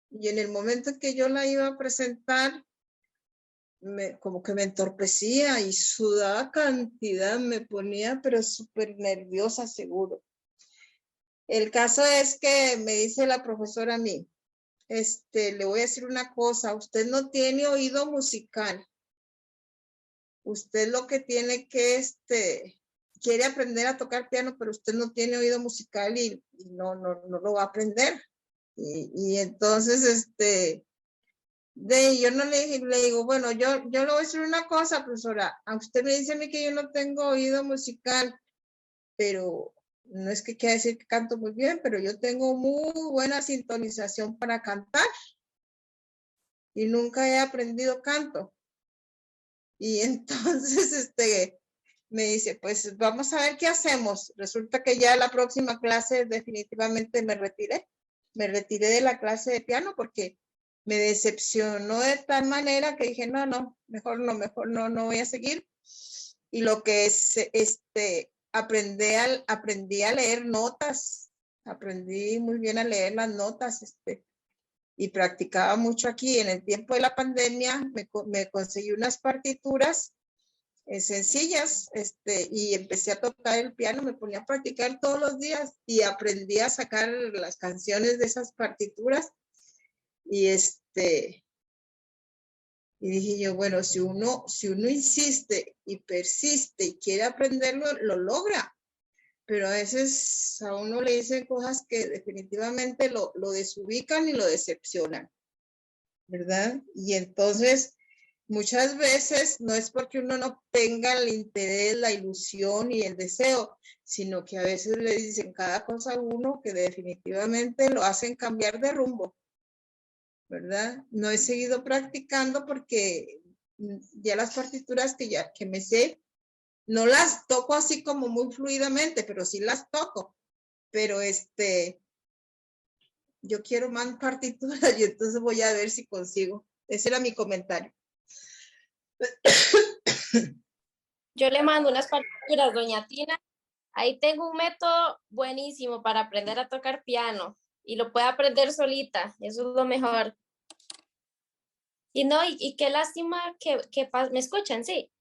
y en el momento en que yo la iba a presentar, como que me entorpecía y sudaba cantidad, me ponía pero súper nerviosa, seguro. El caso es que me dice la profesora a mí, le voy a decir una cosa, usted no tiene oído musical. Usted lo que tiene que, quiere aprender a tocar piano, pero usted no tiene oído musical y no lo va a aprender. Y entonces, yo no le digo, bueno, yo le voy a decir una cosa, profesora, a usted me dice a mí que yo no tengo oído musical, pero no es que quiera decir que canto muy bien, pero yo tengo muy buena sintonización para cantar. y nunca he aprendido canto. Y entonces me dice, pues vamos a ver qué hacemos. Resulta que ya la próxima clase definitivamente me retiré. Me retiré de la clase de piano porque me decepcionó de tal manera que dije, no, mejor no voy a seguir. Y lo que es, aprendí a leer notas, aprendí muy bien a leer las notas, y practicaba mucho aquí. En el tiempo de la pandemia me conseguí unas partituras sencillas, y empecé a tocar el piano, me ponía a practicar todos los días y aprendí a sacar las canciones de esas partituras. Y y dije yo, bueno, si uno insiste y persiste y quiere aprenderlo, lo logra. Pero a veces a uno le dicen cosas que definitivamente lo desubican y lo decepcionan, ¿verdad? Y entonces, muchas veces no es porque uno no tenga el interés, la ilusión y el deseo, sino que a veces le dicen cada cosa a uno que definitivamente lo hacen cambiar de rumbo, ¿verdad? No he seguido practicando porque ya las partituras que me sé, no las toco así como muy fluidamente, pero sí las toco. Pero yo quiero más partituras y entonces voy a ver si consigo. Ese era mi comentario. Yo le mando unas partituras, doña Tina. Ahí tengo un método buenísimo para aprender a tocar piano y lo puede aprender solita. Eso es lo mejor. Y no, y qué lástima que ¿me escuchan? Sí.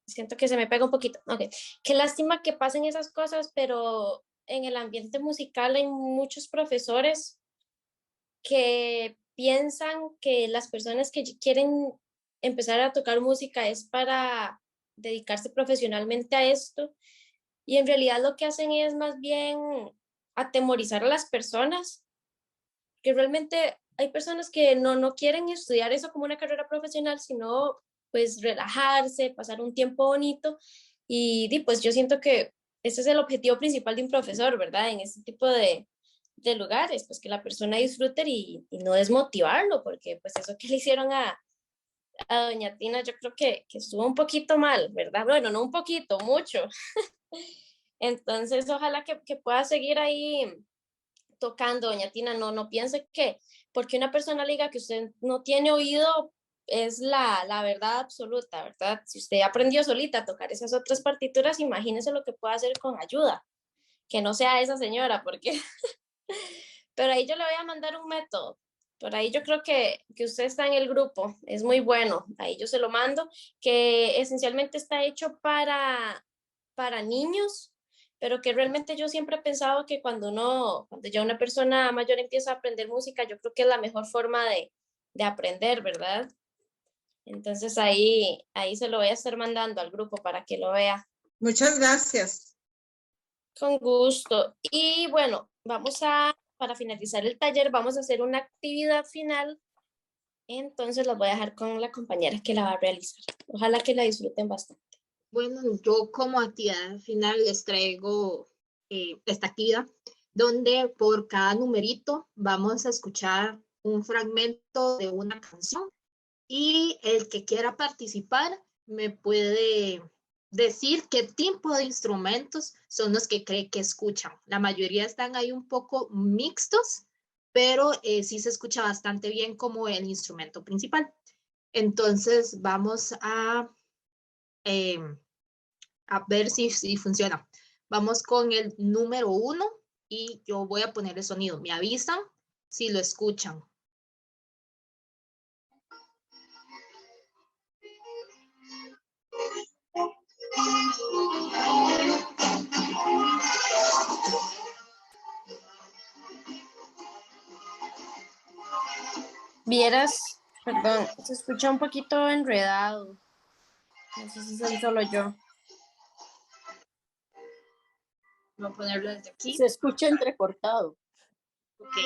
Siento que se me pega un poquito. Ok. Qué lástima que pasen esas cosas, pero en el ambiente musical hay muchos profesores que piensan que las personas que quieren empezar a tocar música es para dedicarse profesionalmente a esto, y en realidad lo que hacen es más bien atemorizar a las personas, que realmente hay personas que no quieren estudiar eso como una carrera profesional, sino pues relajarse, pasar un tiempo bonito, y pues yo siento que ese es el objetivo principal de un profesor, ¿verdad? En este tipo de lugares, pues que la persona disfrute y no desmotivarlo, porque pues eso que le hicieron a doña Tina, yo creo que estuvo un poquito mal, ¿verdad? Bueno, no un poquito, mucho. Entonces, ojalá que pueda seguir ahí tocando, doña Tina. No piense que porque una persona le diga que usted no tiene oído es la verdad absoluta, ¿verdad? Si usted aprendió solita a tocar esas otras partituras, imagínese lo que puede hacer con ayuda, que no sea esa señora, porque pero ahí yo le voy a mandar un método. Por ahí yo creo que usted está en el grupo, es muy bueno. Ahí yo se lo mando, que esencialmente está hecho para niños, pero que realmente yo siempre he pensado que cuando ya una persona mayor empieza a aprender música, yo creo que es la mejor forma de aprender, ¿verdad? Entonces ahí se lo voy a estar mandando al grupo para que lo vea. Muchas gracias. Con gusto. Y bueno, para finalizar el taller, vamos a hacer una actividad final. Entonces los voy a dejar con la compañera que la va a realizar. Ojalá que la disfruten bastante. Bueno, yo como actividad final les traigo esta actividad donde por cada numerito vamos a escuchar un fragmento de una canción y el que quiera participar me puede decir qué tipo de instrumentos son los que cree que escuchan. La mayoría están ahí un poco mixtos, pero sí se escucha bastante bien como el instrumento principal. Entonces vamos a ver si funciona. Vamos con el número 1 y yo voy a poner el sonido. Me avisan si lo escuchan. Vieras, perdón, se escucha un poquito enredado. No sé si soy solo yo. Voy a ponerlo desde aquí. Se escucha entrecortado. Ok.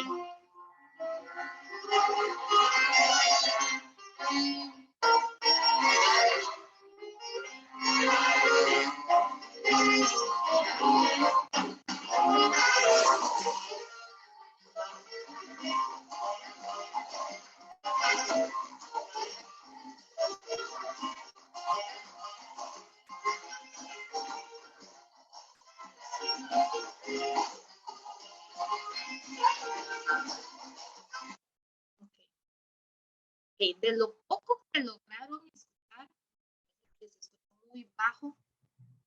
De lo poco que lograron escuchar, que se escuchó muy bajo,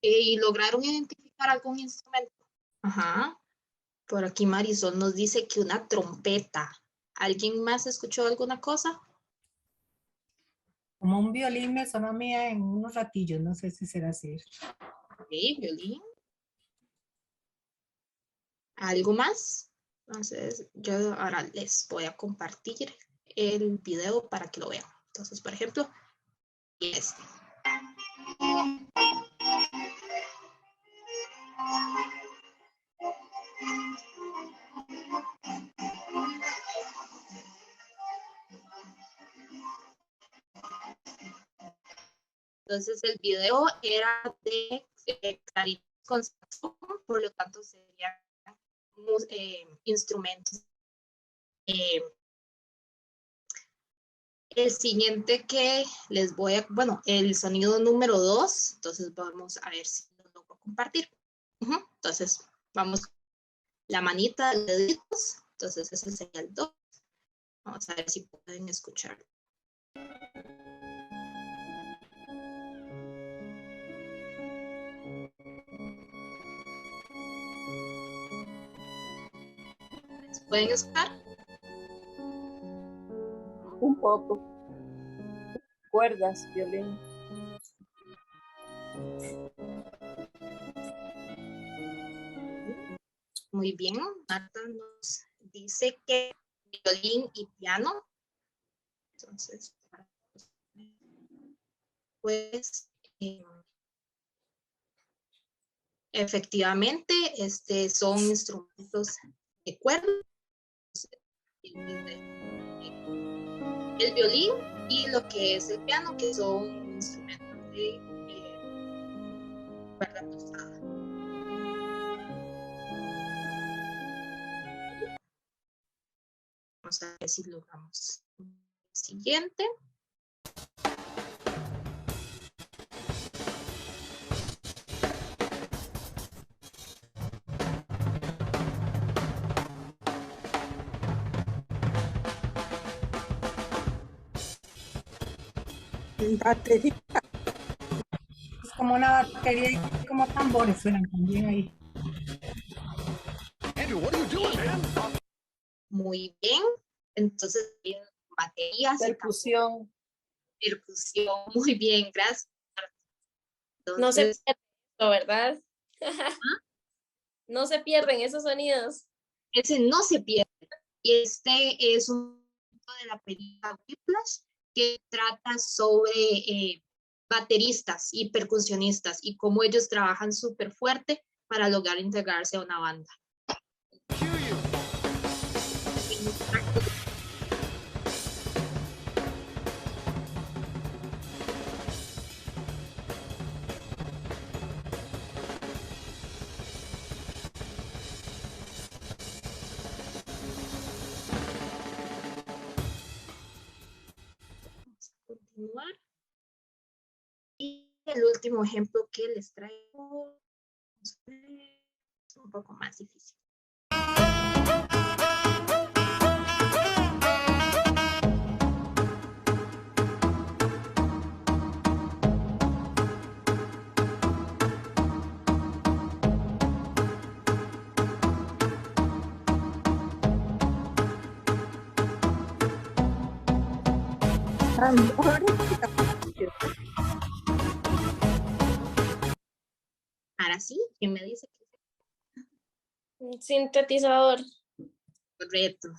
y lograron identificar algún instrumento. Ajá. Por aquí Marisol nos dice que una trompeta. ¿Alguien más escuchó alguna cosa? Como un violín me sonó a mí en unos ratillos, no sé si será así. Sí, violín. ¿Algo más? Entonces, yo ahora les voy a compartir el video para que lo vean. Entonces, por ejemplo, este. Entonces, el video era de clarinete con saxofón, por lo tanto, serían instrumentos. El siguiente que les voy a, bueno, el sonido número 2, entonces vamos a ver si lo logro compartir. Entonces, vamos, la manita de deditos, entonces ese sería el 2. Vamos a ver si pueden escuchar. ¿Pueden escuchar? Un poco. Cuerdas, violín. Muy bien. Marta nos dice que violín y piano. Entonces, pues, efectivamente, son instrumentos de cuerda. El violín y lo que es el piano, que son instrumentos de cuerda pulsada. Vamos a ver si logramos el siguiente. Batería. Es como una batería y como tambores suenan también ahí. Muy bien. Entonces, baterías. Percusión. Percusión. Muy bien, gracias. Entonces, no se pierde eso, ¿verdad? No se pierden esos sonidos. Ese no se pierde. Y este es un de la película Whiplash que trata sobre bateristas y percusionistas y cómo ellos trabajan súper fuerte para lograr integrarse a una banda. Continuar. Y el último ejemplo que les traigo es un poco más difícil. Ahora sí, ¿quién me dice? Un sintetizador. Correcto.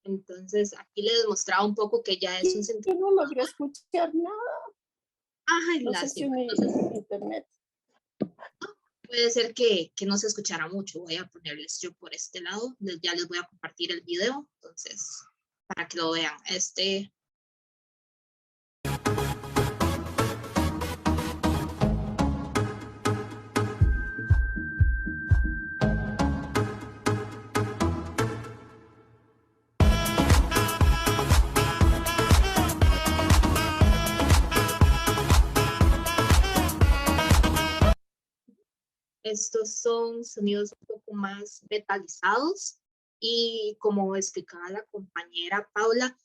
Entonces, aquí les mostraba un poco que ya es un sintetizador. No logré escuchar nada. Ay, no sé si en internet. Puede ser que no se escuchara mucho. Voy a ponerles yo por este lado. Ya les voy a compartir el video. Entonces, para que lo vean. Estos son sonidos un poco más metalizados y como explicaba la compañera Paula,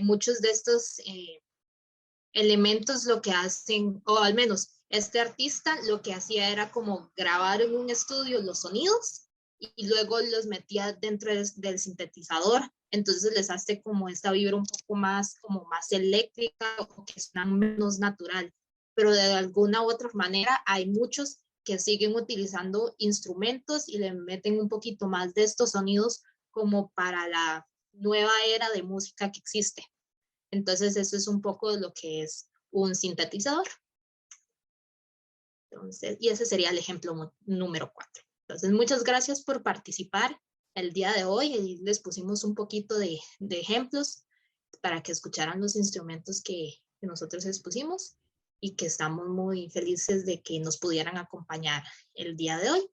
muchos de estos elementos lo que hacen, o al menos este artista lo que hacía era como grabar en un estudio los sonidos y luego los metía dentro del sintetizador, entonces les hace como esta vibra un poco más, como más eléctrica o que suenan menos natural, pero de alguna u otra manera hay muchos que siguen utilizando instrumentos y le meten un poquito más de estos sonidos como para la nueva era de música que existe. Entonces eso es un poco de lo que es un sintetizador. Entonces, y ese sería el ejemplo número 4. Entonces, muchas gracias por participar el día de hoy. Y les pusimos un poquito de ejemplos para que escucharan los instrumentos que nosotros les pusimos y que estamos muy felices de que nos pudieran acompañar el día de hoy.